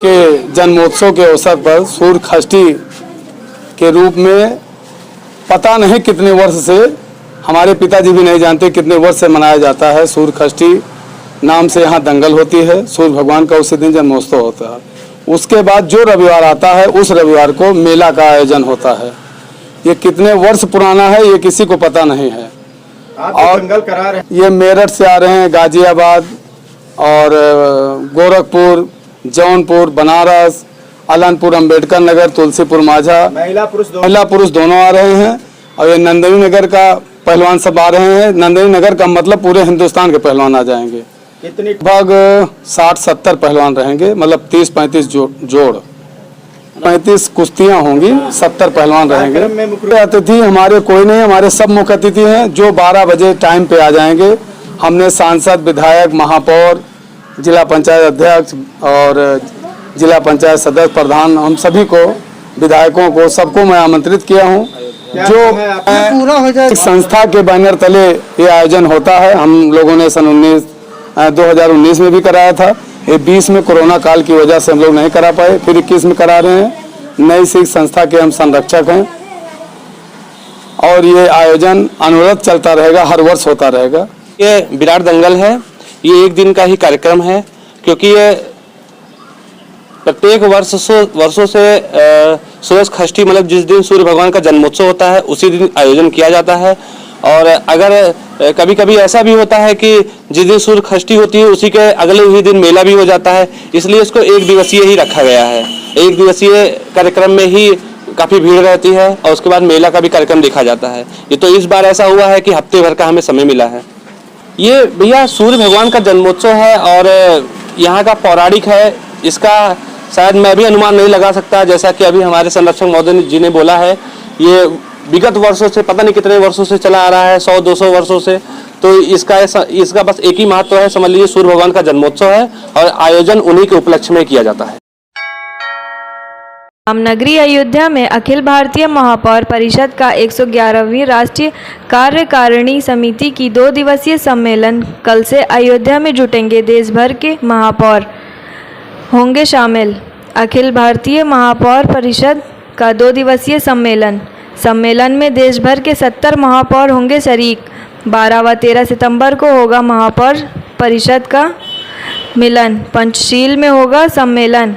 [SPEAKER 4] के जन्मोत्सव के अवसर पर सूर्य षष्ठी के रूप में पता नहीं कितने वर्ष से, हमारे पिताजी भी नहीं जानते कितने वर्ष से मनाया जाता है। सूर्य षष्ठी नाम से यहाँ दंगल होती है। सूर्य भगवान का उसी दिन जन्मोत्सव होता है। उसके बाद जो रविवार आता है उस रविवार को मेला का आयोजन होता है। ये कितने वर्ष पुराना है ये किसी को पता नहीं है। और दंगल करा रहे हैं, ये मेरठ से आ रहे हैं, गाजियाबाद और गोरखपुर, जौनपुर, बनारस, अलानपुर, अंबेडकर नगर, तुलसीपुर माझा, महिला पुरुष दोनों आ रहे हैं। और ये नंदिनी नगर का पहलवान सब आ रहे हैं। नंदिनी नगर का मतलब पूरे हिंदुस्तान के पहलवान आ जाएंगे। कितने लगभग 60-70 पहलवान रहेंगे, मतलब 30-35 जोड़ 35 कुश्तियां होंगी, 70 पहलवान रहेंगे। मुख्य अतिथि हमारे कोई नहीं, हमारे सब मुख्य अतिथि हैं जो 12 बजे टाइम पे आ जाएंगे। हमने सांसद, विधायक, महापौर, जिला पंचायत अध्यक्ष और जिला पंचायत सदस्य, प्रधान, हम सभी को, विधायकों को, सबको मैं आमंत्रित किया हूँ। जो पूरा हो जाए, संस्था के बैनर तले ये आयोजन होता है। हम लोगों ने सन 2019 में भी कराया था। ये 20 में कोरोना काल की वजह से हम लोग नहीं करा पाए, फिर 21 में करा रहे हैं। नई सिख संस्था के हम संरक्षक हैं और ये आयोजन अनवरत चलता रहेगा, हर वर्ष होता रहेगा।
[SPEAKER 13] ये विराट दंगल है, ये एक दिन का ही कार्यक्रम है, क्योंकि ये प्रत्येक वर्षों से सूर्य षष्ठी मतलब जिस दिन सूर्य भगवान का जन्मोत्सव होता है उसी दिन आयोजन किया जाता है। और अगर कभी कभी ऐसा भी होता है कि जिस दिन सूर्य षष्ठी होती है उसी के अगले ही दिन मेला भी हो जाता है, इसलिए इसको एक दिवसीय ही रखा गया है। एक दिवसीय कार्यक्रम में ही काफ़ी भीड़ रहती है और उसके बाद मेला का भी कार्यक्रम देखा जाता है। ये तो इस बार ऐसा हुआ है कि हफ्ते भर का हमें समय मिला है। ये भैया सूर्य भगवान का जन्मोत्सव है और यहाँ का पौराणिक है। इसका शायद मैं भी अनुमान नहीं लगा सकता, जैसा कि अभी हमारे संरक्षक महोदय जी ने बोला है। ये विगत वर्षों से, पता नहीं कितने वर्षों से चला आ रहा है, 100-200 वर्षों से। तो इसका बस एक ही महत्व है, समझ लीजिए सूर्य भगवान का जन्मोत्सव है और आयोजन उन्हीं के उपलक्ष्य में किया जाता है।
[SPEAKER 8] रामनगरी अयोध्या में अखिल भारतीय महापौर परिषद का 111वीं राष्ट्रीय कार्यकारिणी समिति की 2 दिवसीय सम्मेलन कल से अयोध्या में जुटेंगे। देश भर के महापौर होंगे शामिल। अखिल भारतीय महापौर परिषद का 2 दिवसीय सम्मेलन में देश भर के 70 महापौर होंगे शरीक। 12 व 13 सितंबर को होगा महापौर परिषद का मिलन। पंचशील में होगा सम्मेलन।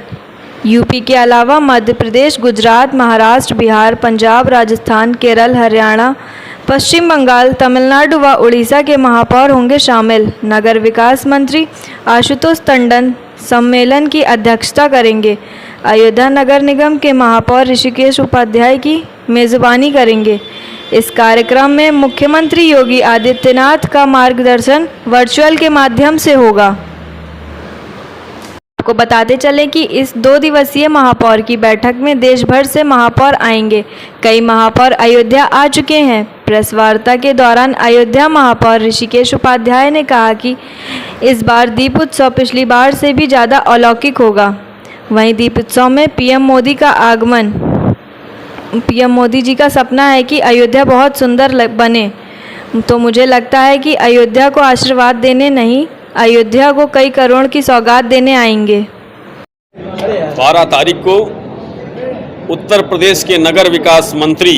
[SPEAKER 8] यूपी के अलावा मध्य प्रदेश, गुजरात, महाराष्ट्र, बिहार, पंजाब, राजस्थान, केरल, हरियाणा, पश्चिम बंगाल, तमिलनाडु व उड़ीसा के महापौर होंगे शामिल। नगर विकास मंत्री आशुतोष टंडन सम्मेलन की अध्यक्षता करेंगे। अयोध्या नगर निगम के महापौर ऋषिकेश उपाध्याय की मेज़बानी करेंगे। इस कार्यक्रम में मुख्यमंत्री योगी आदित्यनाथ का मार्गदर्शन वर्चुअल के माध्यम से होगा। आपको बताते चलें कि इस 2 दिवसीय महापौर की बैठक में देश भर से महापौर आएंगे। कई महापौर अयोध्या आ चुके हैं। प्रेस वार्ता के दौरान अयोध्या महापौर ऋषिकेश उपाध्याय ने कहा कि इस बार दीप उत्सव पिछली बार से भी ज़्यादा अलौकिक होगा। वहीं दीप उत्सव में पीएम मोदी का आगमन, पीएम मोदी जी का सपना है कि अयोध्या बहुत सुंदर बने, तो मुझे लगता है कि अयोध्या को आशीर्वाद देने नहीं, अयोध्या को कई करोड़ की सौगात देने आएंगे।
[SPEAKER 14] 12 तारीख को उत्तर प्रदेश के नगर विकास मंत्री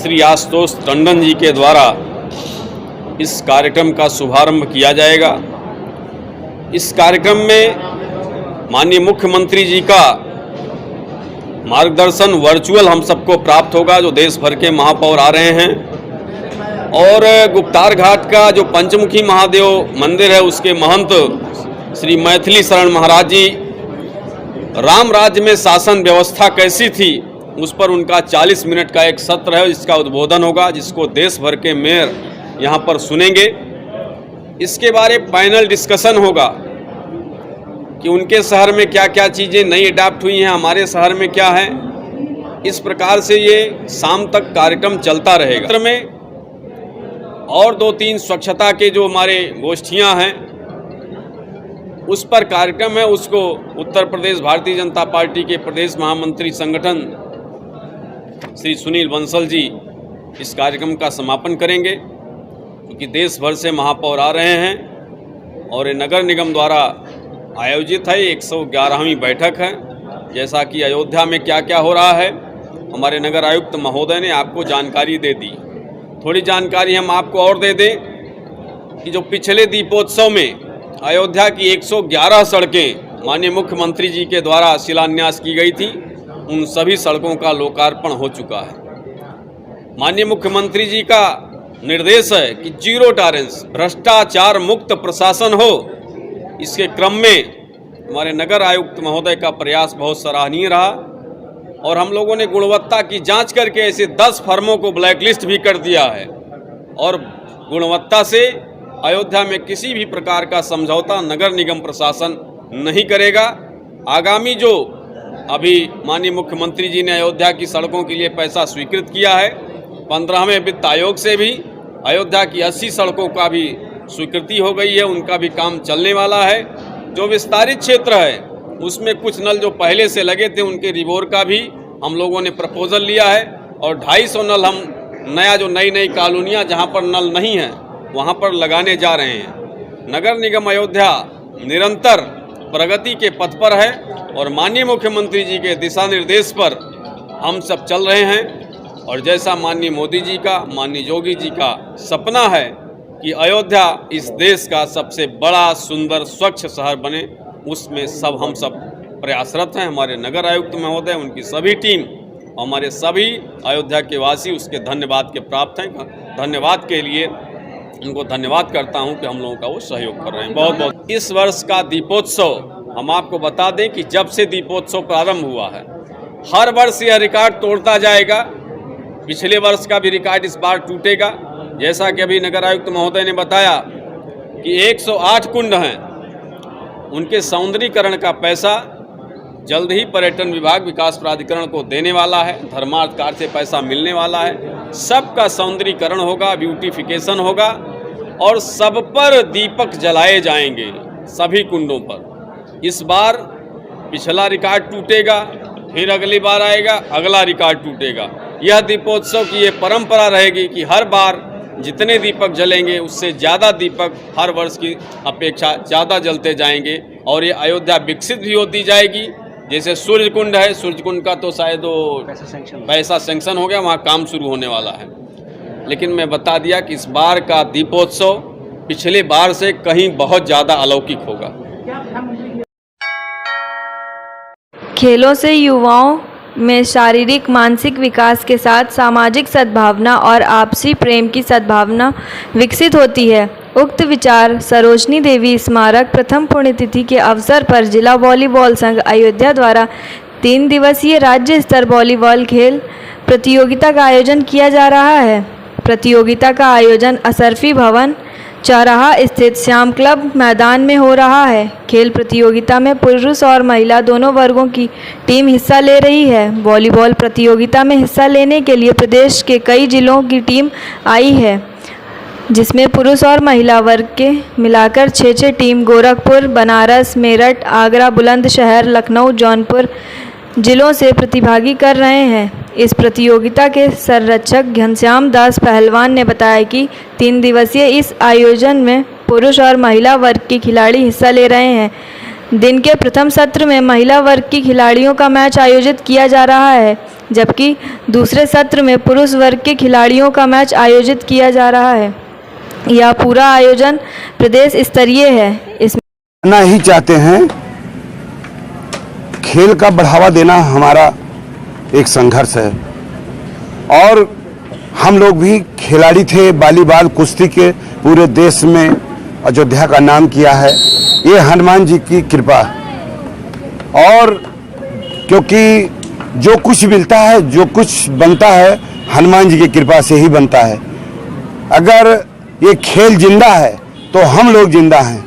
[SPEAKER 14] श्री आशुतोष टंडन जी के द्वारा इस कार्यक्रम का शुभारंभ किया जाएगा। इस कार्यक्रम में माननीय मुख्यमंत्री जी का मार्गदर्शन वर्चुअल हम सबको प्राप्त होगा, जो देश भर के महापौर आ रहे हैं। और गुप्तार घाट का जो पंचमुखी महादेव मंदिर है, उसके महंत श्री मैथिली शरण महाराज जी राम राज्य में शासन व्यवस्था कैसी थी उस पर उनका 40 मिनट का एक सत्र है, जिसका उद्बोधन होगा, जिसको देश भर के मेयर यहाँ पर सुनेंगे। इसके बारे पैनल डिस्कशन होगा कि उनके शहर में क्या क्या चीज़ें नई अडॉप्ट हुई हैं, हमारे शहर में क्या है। इस प्रकार से ये शाम तक कार्यक्रम चलता रहेगा। में और 2-3 स्वच्छता के जो हमारे गोष्ठियां हैं उस पर कार्यक्रम है, उसको उत्तर प्रदेश भारतीय जनता पार्टी के प्रदेश महामंत्री संगठन श्री सुनील बंसल जी इस कार्यक्रम का समापन करेंगे, क्योंकि देश भर से महापौर आ रहे हैं और ये नगर निगम द्वारा आयोजित है। 111वीं बैठक है। जैसा कि अयोध्या में क्या क्या हो रहा है, हमारे नगर आयुक्त महोदय ने आपको जानकारी दे दी। थोड़ी जानकारी हम आपको और दे दें कि जो पिछले दीपोत्सव में अयोध्या की 111 सड़कें माननीय मुख्यमंत्री जी के द्वारा शिलान्यास की गई थी, उन सभी सड़कों का लोकार्पण हो चुका है। माननीय मुख्यमंत्री जी का निर्देश है कि 0 टॉलरेंस, भ्रष्टाचार मुक्त प्रशासन हो। इसके क्रम में हमारे नगर आयुक्त महोदय का प्रयास बहुत सराहनीय रहा और हम लोगों ने गुणवत्ता की जांच करके ऐसे 10 फर्मों को ब्लैकलिस्ट भी कर दिया है और गुणवत्ता से अयोध्या में किसी भी प्रकार का समझौता नगर निगम प्रशासन नहीं करेगा। आगामी जो अभी माननीय मुख्यमंत्री जी ने अयोध्या की सड़कों के लिए पैसा स्वीकृत किया है, 15वें वित्त आयोग से भी अयोध्या की 80 सड़कों का भी स्वीकृति हो गई है, उनका भी काम चलने वाला है। जो विस्तारित क्षेत्र है उसमें कुछ नल जो पहले से लगे थे उनके रिवोर का भी हम लोगों ने प्रपोजल लिया है और 250 नल हम नया जो नई कॉलोनियाँ जहाँ पर नल नहीं है वहाँ पर लगाने जा रहे हैं। नगर निगम अयोध्या निरंतर प्रगति के पथ पर है और माननीय मुख्यमंत्री जी के दिशा निर्देश पर हम सब चल रहे हैं। और जैसा माननीय मोदी जी का, माननीय योगी जी का सपना है कि अयोध्या इस देश का सबसे बड़ा सुंदर स्वच्छ शहर बने, उसमें हम सब प्रयासरत हैं। हमारे नगर आयुक्त महोदय, उनकी सभी टीम, हमारे सभी अयोध्या के वासी उसके धन्यवाद के प्राप्त हैं। धन्यवाद के लिए उनको धन्यवाद करता हूं कि हम लोगों का वो सहयोग कर रहे हैं। बहुत बहुत। इस वर्ष का दीपोत्सव हम आपको बता दें कि जब से दीपोत्सव प्रारंभ हुआ है हर वर्ष यह रिकॉर्ड तोड़ता जाएगा। पिछले वर्ष का भी रिकॉर्ड इस बार टूटेगा। जैसा कि अभी नगर आयुक्त महोदय ने बताया कि 108 कुंड हैं, उनके सौंदर्यीकरण का पैसा जल्द ही पर्यटन विभाग विकास प्राधिकरण को देने वाला है। धर्मार्थ कार्य से पैसा मिलने वाला है। सबका सौंदर्यीकरण होगा, ब्यूटिफिकेशन होगा और सब पर दीपक जलाए जाएंगे, सभी कुंडों पर। इस बार पिछला रिकॉर्ड टूटेगा, फिर अगली बार आएगा, अगला रिकॉर्ड टूटेगा। यह दीपोत्सव की ये परंपरा रहेगी कि हर बार जितने दीपक जलेंगे उससे ज़्यादा दीपक हर वर्ष की अपेक्षा ज़्यादा जलते जाएंगे और ये अयोध्या विकसित भी होती जाएगी। जैसे सूर्य कुंड है, सूर्य कुंड का तो शायद पैसा सेंक्शन हो गया, वहाँ काम शुरू होने वाला है। लेकिन मैं बता दिया कि इस बार का दीपोत्सव पिछले बार से कहीं बहुत ज़्यादा अलौकिक होगा।
[SPEAKER 8] खेलों से युवाओं में शारीरिक मानसिक विकास के साथ सामाजिक सद्भावना और आपसी प्रेम की सद्भावना विकसित होती है। उक्त विचार सरोजनी देवी स्मारक प्रथम पुण्यतिथि के अवसर पर जिला वॉलीबॉल संघ अयोध्या द्वारा 3 दिवसीय राज्य स्तर वॉलीबॉल खेल प्रतियोगिता का आयोजन किया जा रहा है। प्रतियोगिता का आयोजन असरफी भवन चौराहा स्थित श्याम क्लब मैदान में हो रहा है। खेल प्रतियोगिता में पुरुष और महिला दोनों वर्गों की टीम हिस्सा ले रही है। वॉलीबॉल प्रतियोगिता में हिस्सा लेने के लिए प्रदेश के कई जिलों की टीम आई है, जिसमें पुरुष और महिला वर्ग के मिलाकर 6 टीम गोरखपुर, बनारस, मेरठ, आगरा, बुलंदशहर, लखनऊ, जौनपुर जिलों से प्रतिभागी कर रहे हैं। इस प्रतियोगिता के संरक्षक घनश्याम दास पहलवान ने बताया कि 3 दिवसीय इस आयोजन में पुरुष और महिला वर्ग के खिलाड़ी हिस्सा ले रहे हैं। दिन के प्रथम सत्र में महिला वर्ग की खिलाड़ियों का मैच आयोजित किया जा रहा है, जबकि दूसरे सत्र में पुरुष वर्ग के खिलाड़ियों का मैच आयोजित किया जा रहा है। यह पूरा आयोजन प्रदेश स्तरीय है। इसमें
[SPEAKER 15] ना ही चाहते हैं, खेल का बढ़ावा देना हमारा एक संघर्ष है और हम लोग भी खिलाड़ी थे। वॉलीबॉल कुश्ती के पूरे देश में अयोध्या का नाम किया है, ये हनुमान जी की कृपा। और क्योंकि जो कुछ मिलता है, जो कुछ बनता है, हनुमान जी की कृपा से ही बनता है। अगर ये खेल जिंदा है तो हम लोग जिंदा हैं।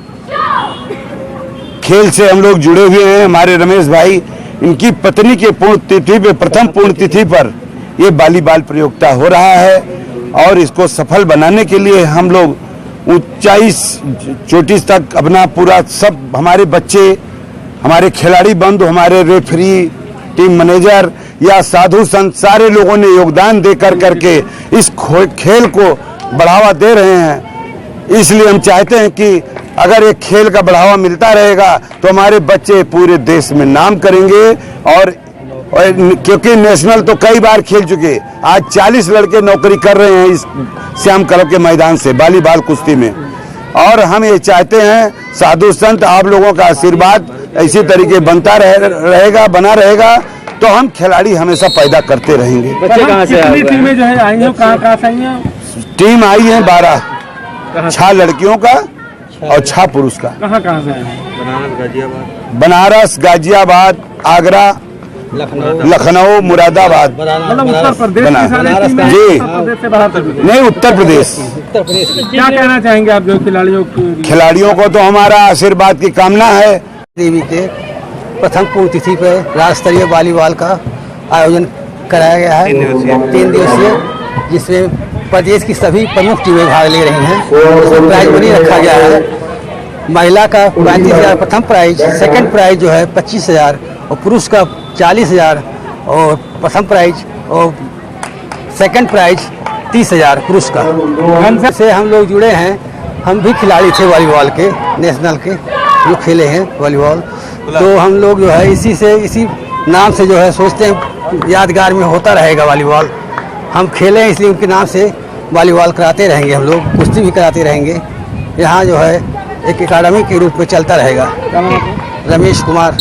[SPEAKER 15] खेल से हम लोग जुड़े हुए हैं। हमारे रमेश भाई, इनकी पत्नी के पुण्यतिथि पे, प्रथम पुण्यतिथि पर ये वॉलीबॉल प्रतियोगिता हो रहा है और इसको सफल बनाने के लिए हम लोग ऊंचाई चोटी तक अपना पूरा सब, हमारे बच्चे, हमारे खिलाड़ी बंधु, हमारे रेफरी, टीम मैनेजर या साधु संत, सारे लोगों ने योगदान दे करके इस खेल को बढ़ावा दे रहे हैं। इसलिए हम चाहते हैं कि अगर एक खेल का बढ़ावा मिलता रहेगा तो हमारे बच्चे पूरे देश में नाम करेंगे। और क्योंकि नेशनल तो कई बार खेल चुके, आज 40 लड़के नौकरी कर रहे हैं इस श्याम क्लब के मैदान से वॉलीबॉल कुश्ती में। और हम ये चाहते हैं, साधु संत आप लोगों का आशीर्वाद इसी तरीके बनता रहेगा, बना रहेगा, तो हम खिलाड़ी हमेशा पैदा करते रहेंगे।
[SPEAKER 3] बच्चे कहाँ से आए? टीमें जो है आई हैं, कहाँ से आई हैं?
[SPEAKER 15] टीम आई है 12, 6 लड़कियों का और 6 पुरुष का।
[SPEAKER 3] कहाँ से आए हैं?
[SPEAKER 15] बनारस, गाजियाबाद, आगरा, लखनऊ, मुरादाबाद।
[SPEAKER 3] मतलब उत्तर प्रदेश की सारी टीमें
[SPEAKER 15] जी,
[SPEAKER 3] उत्तर प्रदेश से बाहर तक?
[SPEAKER 15] नहीं, उत्तर प्रदेश।
[SPEAKER 3] क्या कहना चाहेंगे आप जो
[SPEAKER 15] खिलाड़ियों को? तो हमारा आशीर्वाद की कामना है।
[SPEAKER 16] देवी के प्रथम पुण्यतिथि पर राज्य स्तरीय वॉलीबॉल का आयोजन कराया गया है, 3 दिवसीय, जिसमें प्रदेश की सभी प्रमुख टीमें भाग ले रही हैं। इसमें प्राइज मनी रखा गया है। महिला का 35,000 प्रथम प्राइज, सेकंड प्राइज जो है 25,000 और पुरुष का 40,000 और प्रथम प्राइज और सेकंड प्राइज 30,000 पुरुष का। से हम लोग जुड़े हैं, हम भी खिलाड़ी थे वॉलीबॉल के, नेशनल के जो खेले हैं वॉलीबॉल। तो हम लोग जो है इसी नाम से जो है सोचते हैं यादगार में होता रहेगा वॉलीबॉल। हम खेले हैं इसलिए उनके नाम से वॉलीबॉल कराते रहेंगे, हम लोग कुश्ती भी कराते रहेंगे। यहाँ जो है एक एकेडमी के रूप में चलता रहेगा। रमेश कुमार।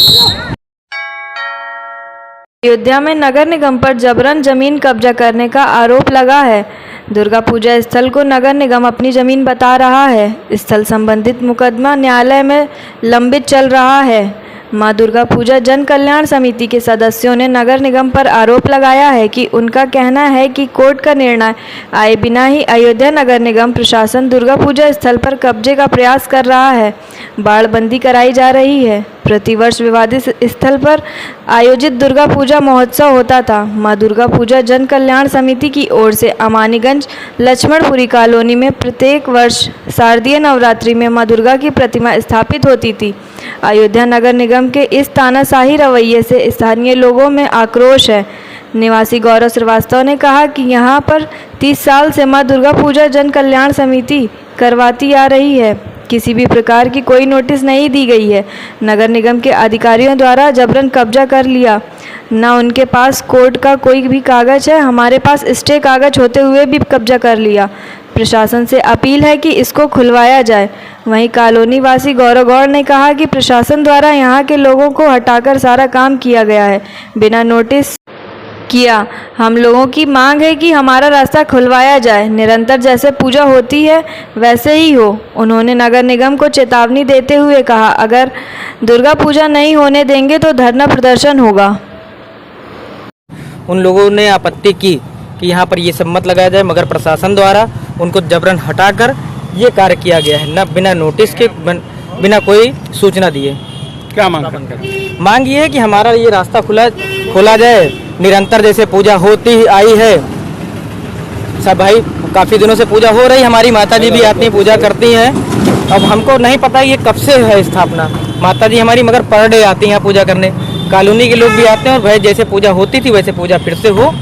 [SPEAKER 8] अयोध्या में नगर निगम पर जबरन जमीन कब्जा करने का आरोप लगा है। दुर्गा पूजा स्थल को नगर निगम अपनी जमीन बता रहा है। स्थल संबंधित मुकदमा न्यायालय में लंबित चल रहा है। मां दुर्गा पूजा जन कल्याण समिति के सदस्यों ने नगर निगम पर आरोप लगाया है कि उनका कहना है कि कोर्ट का निर्णय आए बिना ही अयोध्या नगर निगम प्रशासन दुर्गा पूजा स्थल पर कब्जे का प्रयास कर रहा है। बाड़बंदी कराई जा रही है। प्रतिवर्ष विवादित स्थल पर आयोजित दुर्गा पूजा महोत्सव होता था। मां दुर्गा पूजा जन कल्याण समिति की ओर से अमानीगंज लक्ष्मणपुरी कॉलोनी में प्रत्येक वर्ष शारदीय नवरात्रि में मां दुर्गा की प्रतिमा स्थापित होती थी। अयोध्या नगर निगम के इस तानाशाही रवैये से स्थानीय लोगों में आक्रोश है। निवासी गौरव श्रीवास्तव ने कहा कि यहां पर 30 साल से मां दुर्गा पूजा जन कल्याण समिति करवाती आ रही है। किसी भी प्रकार की कोई नोटिस नहीं दी गई है। नगर निगम के अधिकारियों द्वारा जबरन कब्जा कर लिया। न उनके पास कोर्ट का कोई भी कागज है, हमारे पास स्टे कागज होते हुए भी कब्जा कर लिया। प्रशासन से अपील है कि इसको खुलवाया जाए। वहीं कॉलोनी वासी गौरव गौड़ ने कहा कि प्रशासन द्वारा यहाँ के लोगों को हटाकर सारा काम किया गया है, बिना नोटिस किया। हम लोगों की मांग है कि हमारा रास्ता खुलवाया जाए, निरंतर जैसे पूजा होती है वैसे ही हो। उन्होंने नगर निगम को चेतावनी देते हुए कहा, अगर दुर्गा पूजा नहीं होने देंगे तो धरना प्रदर्शन होगा।
[SPEAKER 17] उन लोगों ने आपत्ति की कि यहाँ पर ये सब मत लगाया जाए, मगर प्रशासन द्वारा उनको जबरन हटाकर ये कार्य किया गया है, न बिना नोटिस के, बिना कोई सूचना दिए।
[SPEAKER 3] क्या मांग करते हैं?
[SPEAKER 17] मांग ये है कि हमारा ये रास्ता खोला जाए। निरंतर जैसे पूजा होती ही आई है, सब भाई काफ़ी दिनों से पूजा हो रही, हमारी माता जी भी आती हैं, पूजा करती हैं। अब हमको नहीं पता ये कब से है स्थापना, माता जी हमारी मगर पर डे आती हैं यहाँ पूजा करने, कॉलोनी के लोग भी आते हैं। और भाई जैसे पूजा होती थी वैसे पूजा फिर से हो,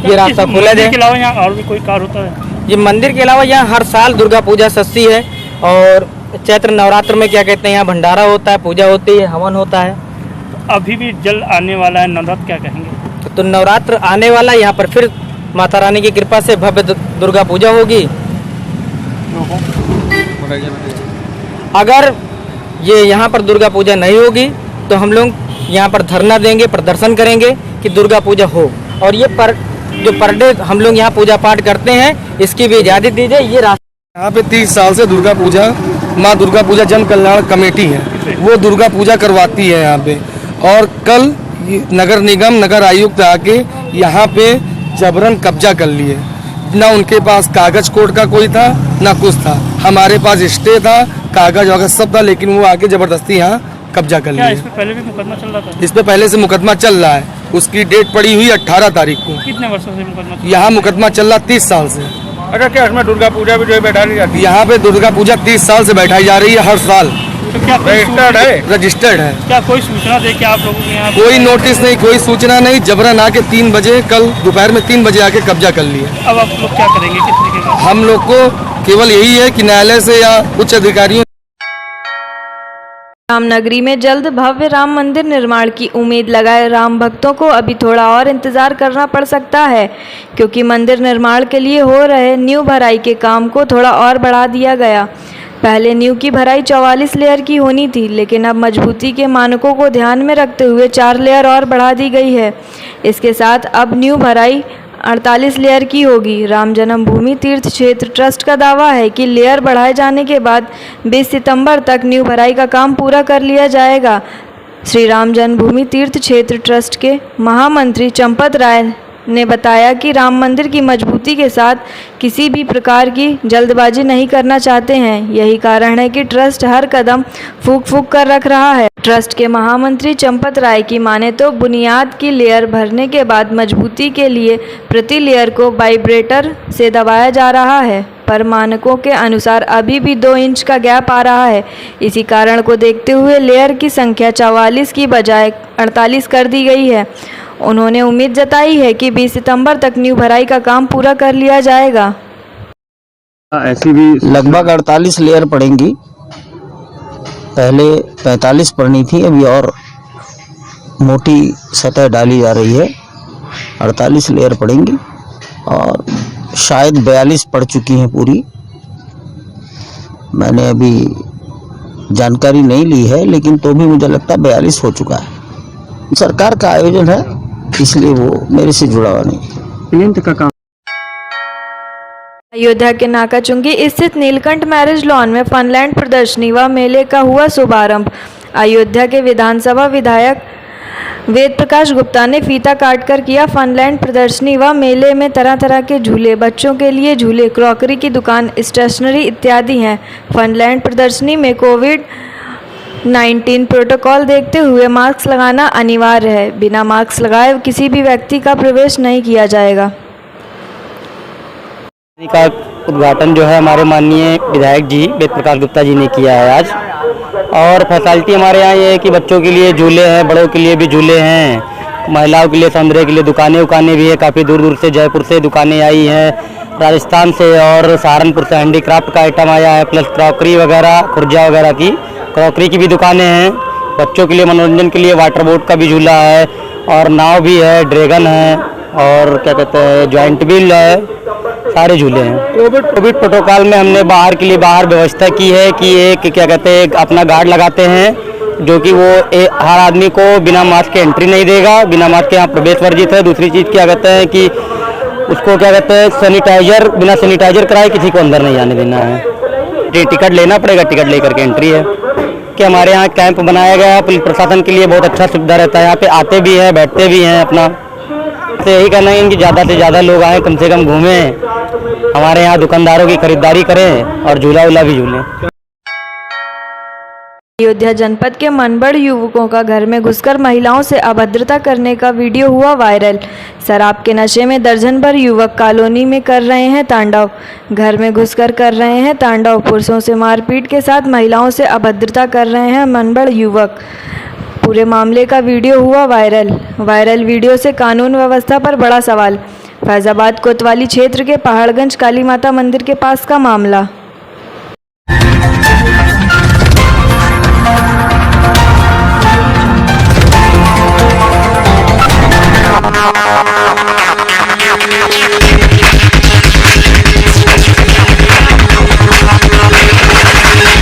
[SPEAKER 17] ये रास्ता खोला जाए।
[SPEAKER 6] के अलावा यहाँ और भी कोई कार्य होता है?
[SPEAKER 17] ये मंदिर के अलावा यहाँ हर साल दुर्गा पूजा सस्ती है, और चैत्र नवरात्र में क्या कहते हैं, यहाँ भंडारा होता है, पूजा होती है, हवन होता है।
[SPEAKER 6] तो अभी भी जल्द आने वाला है नवरात्र, क्या कहेंगे?
[SPEAKER 17] तो नवरात्र आने वाला, यहाँ पर फिर माता रानी की कृपा से भव्य दुर्गा पूजा होगी। अगर ये यहाँ पर दुर्गा पूजा नहीं होगी तो हम लोग यहाँ पर धरना देंगे, प्रदर्शन करेंगे कि दुर्गा पूजा हो। और ये जो पर डे हम लोग यहाँ पूजा पाठ करते हैं, इसकी भी इजाज़त दी जाए। ये
[SPEAKER 18] यहाँ पे 30 साल से दुर्गा पूजा, माँ दुर्गा पूजा जन कल्याण कमेटी है, वो दुर्गा पूजा करवाती है यहाँ पे। और कल नगर निगम, नगर आयुक्त आके यहाँ पे जबरन कब्जा कर लिए। ना उनके पास कागज कोर्ट का कोई था, ना कुछ था। हमारे पास स्टे था, कागज वगैरह सब था, लेकिन वो आके जबरदस्ती यहाँ कब्जा कर लिया।
[SPEAKER 6] इस पे पहले भी मुकदमा चल रहा था?
[SPEAKER 18] इस पे पहले से मुकदमा चल रहा है, उसकी डेट पड़ी हुई 18 तारीख को।
[SPEAKER 6] कितने वर्षों से मुकदमा?
[SPEAKER 18] यहाँ मुकदमा चल रहा 30 साल से।
[SPEAKER 3] अच्छा, क्या इसमें दुर्गा पूजा भी जो है बैठाई जाती है?
[SPEAKER 18] यहाँ पे दुर्गा पूजा 30 साल से बैठाई जा रही है, हर साल।
[SPEAKER 6] तो क्या
[SPEAKER 18] रजिस्टर्ड है? रजिस्टर्ड है।
[SPEAKER 6] क्या कोई सूचना दे के आप लोगों के यहाँ?
[SPEAKER 18] कोई नोटिस नहीं, कोई सूचना नहीं, जबरन आके 3 बजे, कल दोपहर में 3 बजे आके कब्जा कर लिया।
[SPEAKER 6] अब आप लोग क्या करेंगे, किस तरीके का?
[SPEAKER 18] हम लोग को केवल यही है कि न्यायालय से या उच्च अधिकारियों।
[SPEAKER 8] रामनगरी में जल्द भव्य राम मंदिर निर्माण की उम्मीद लगाए राम भक्तों को अभी थोड़ा और इंतजार करना पड़ सकता है, क्योंकि मंदिर निर्माण के लिए हो रहे न्यू भराई के काम को थोड़ा और बढ़ा दिया गया। पहले न्यू की भराई 44 लेयर की होनी थी, लेकिन अब मजबूती के मानकों को ध्यान में रखते हुए 4 लेयर और बढ़ा दी गई है। इसके साथ अब न्यू भराई 48 लेयर की होगी। राम जन्मभूमि तीर्थ क्षेत्र ट्रस्ट का दावा है कि लेयर बढ़ाए जाने के बाद 20 सितंबर तक न्यू भराई का काम पूरा कर लिया जाएगा। श्री राम जन्मभूमि तीर्थ क्षेत्र ट्रस्ट के महामंत्री चंपत राय ने बताया कि राम मंदिर की मजबूती के साथ किसी भी प्रकार की जल्दबाजी नहीं करना चाहते हैं। यही कारण है कि ट्रस्ट हर कदम फूंक फूंक कर रख रहा है। ट्रस्ट के महामंत्री चंपत राय की माने तो बुनियाद की लेयर भरने के बाद मजबूती के लिए प्रति लेयर को वाइब्रेटर से दबाया जा रहा है, पर मानकों के अनुसार अभी भी 2 इंच का गैप आ रहा है। इसी कारण को देखते हुए लेयर की संख्या 44 की बजाय 48 कर दी गई है। उन्होंने उम्मीद जताई है कि 20 सितंबर तक न्यू भराई का काम पूरा कर लिया जाएगा।
[SPEAKER 19] ऐसी भी लगभग 48 लेयर पड़ेंगी, पहले 45 पड़नी थी, अभी और मोटी सतह डाली जा रही है। 48 लेयर पड़ेंगी और शायद 42 पड़ चुकी हैं पूरी। मैंने अभी जानकारी नहीं ली है, लेकिन तो भी मुझे लगता है 42 हो चुका है। सरकार का आयोजन है, इसलिए वो मेरे से जुड़ा हुआ नहीं। प्लिंथ का काम।
[SPEAKER 8] अयोध्या के नाकाचुंगी स्थित नीलकंठ मैरिज लॉन में फनलैंड प्रदर्शनी व मेले का हुआ शुभारंभ। अयोध्या के विधानसभा विधायक वेद प्रकाश गुप्ता ने फीता काटकर किया फनलैंड प्रदर्शनी व मेले में तरह तरह के झूले, बच्चों के लिए झूले, क्रॉकरी की दुकान, स्टेशनरी इत्यादि हैं। फनलैंड प्रदर्शनी में कोविड-19 प्रोटोकॉल देखते हुए मास्क लगाना अनिवार्य है। बिना मास्क लगाए किसी भी व्यक्ति का प्रवेश नहीं किया जाएगा।
[SPEAKER 17] का उद्घाटन जो है हमारे माननीय विधायक जी वेद प्रकाश गुप्ता जी ने किया है आज। और फैसिलिटी हमारे यहाँ ये है कि बच्चों के लिए झूले हैं, बड़ों के लिए भी झूले हैं, महिलाओं के लिए सौंदर्य के लिए दुकानें भी है। काफ़ी दूर दूर से, जयपुर से दुकानें आई हैं, राजस्थान से और सहारनपुर से हैंडीक्राफ्ट का आइटम आया है, प्लस क्रॉकरी वगैरह, खुर्जा वगैरह की क्रॉकरी की भी दुकानें हैं। बच्चों के लिए मनोरंजन के लिए वाटर बोट का भी झूला है और नाव भी है, ड्रैगन है और क्या कहते हैं जॉइंट व्हील है, सारे झूले हैं। कोविड प्रोटोकॉल में हमने बाहर के लिए बाहर व्यवस्था की है कि एक क्या कहते हैं अपना गार्ड लगाते हैं, जो कि वो हर आदमी को बिना मास्क के एंट्री नहीं देगा, बिना मास्क के यहाँ प्रवेश वर्जित है। दूसरी चीज़ क्या कहते हैं कि उसको क्या कहते हैं सैनिटाइजर, बिना सैनिटाइजर कराए किसी को अंदर नहीं जाने देना है। टिकट लेना पड़ेगा, टिकट लेकर के एंट्री है। कि हमारे यहाँ कैंप बनाया गया है, पुलिस प्रशासन के लिए बहुत अच्छा सुविधा रहता है। यहाँ पे आते भी हैं, बैठते भी हैं। अपना तो यही कहना है कि ज़्यादा से ज़्यादा लोग आएँ, कम से कम घूमें। हमारे यहाँ दुकानदारों की खरीदारी करें और झूला उला भी झूलें।
[SPEAKER 8] अयोध्या जनपद के मनबड़ युवकों का घर में घुसकर महिलाओं से अभद्रता करने का वीडियो हुआ वायरल। शराब के नशे में दर्जन भर युवक कॉलोनी में कर रहे हैं तांडव। घर में घुसकर कर रहे हैं तांडव। पुरुषों से मारपीट के साथ महिलाओं से अभद्रता कर रहे हैं मनबड़ युवक। पूरे मामले का वीडियो हुआ वायरल वीडियो से कानून व्यवस्था पर बड़ा सवाल। फैजाबाद कोतवाली क्षेत्र के पहाड़गंज काली माता मंदिर के पास का मामला।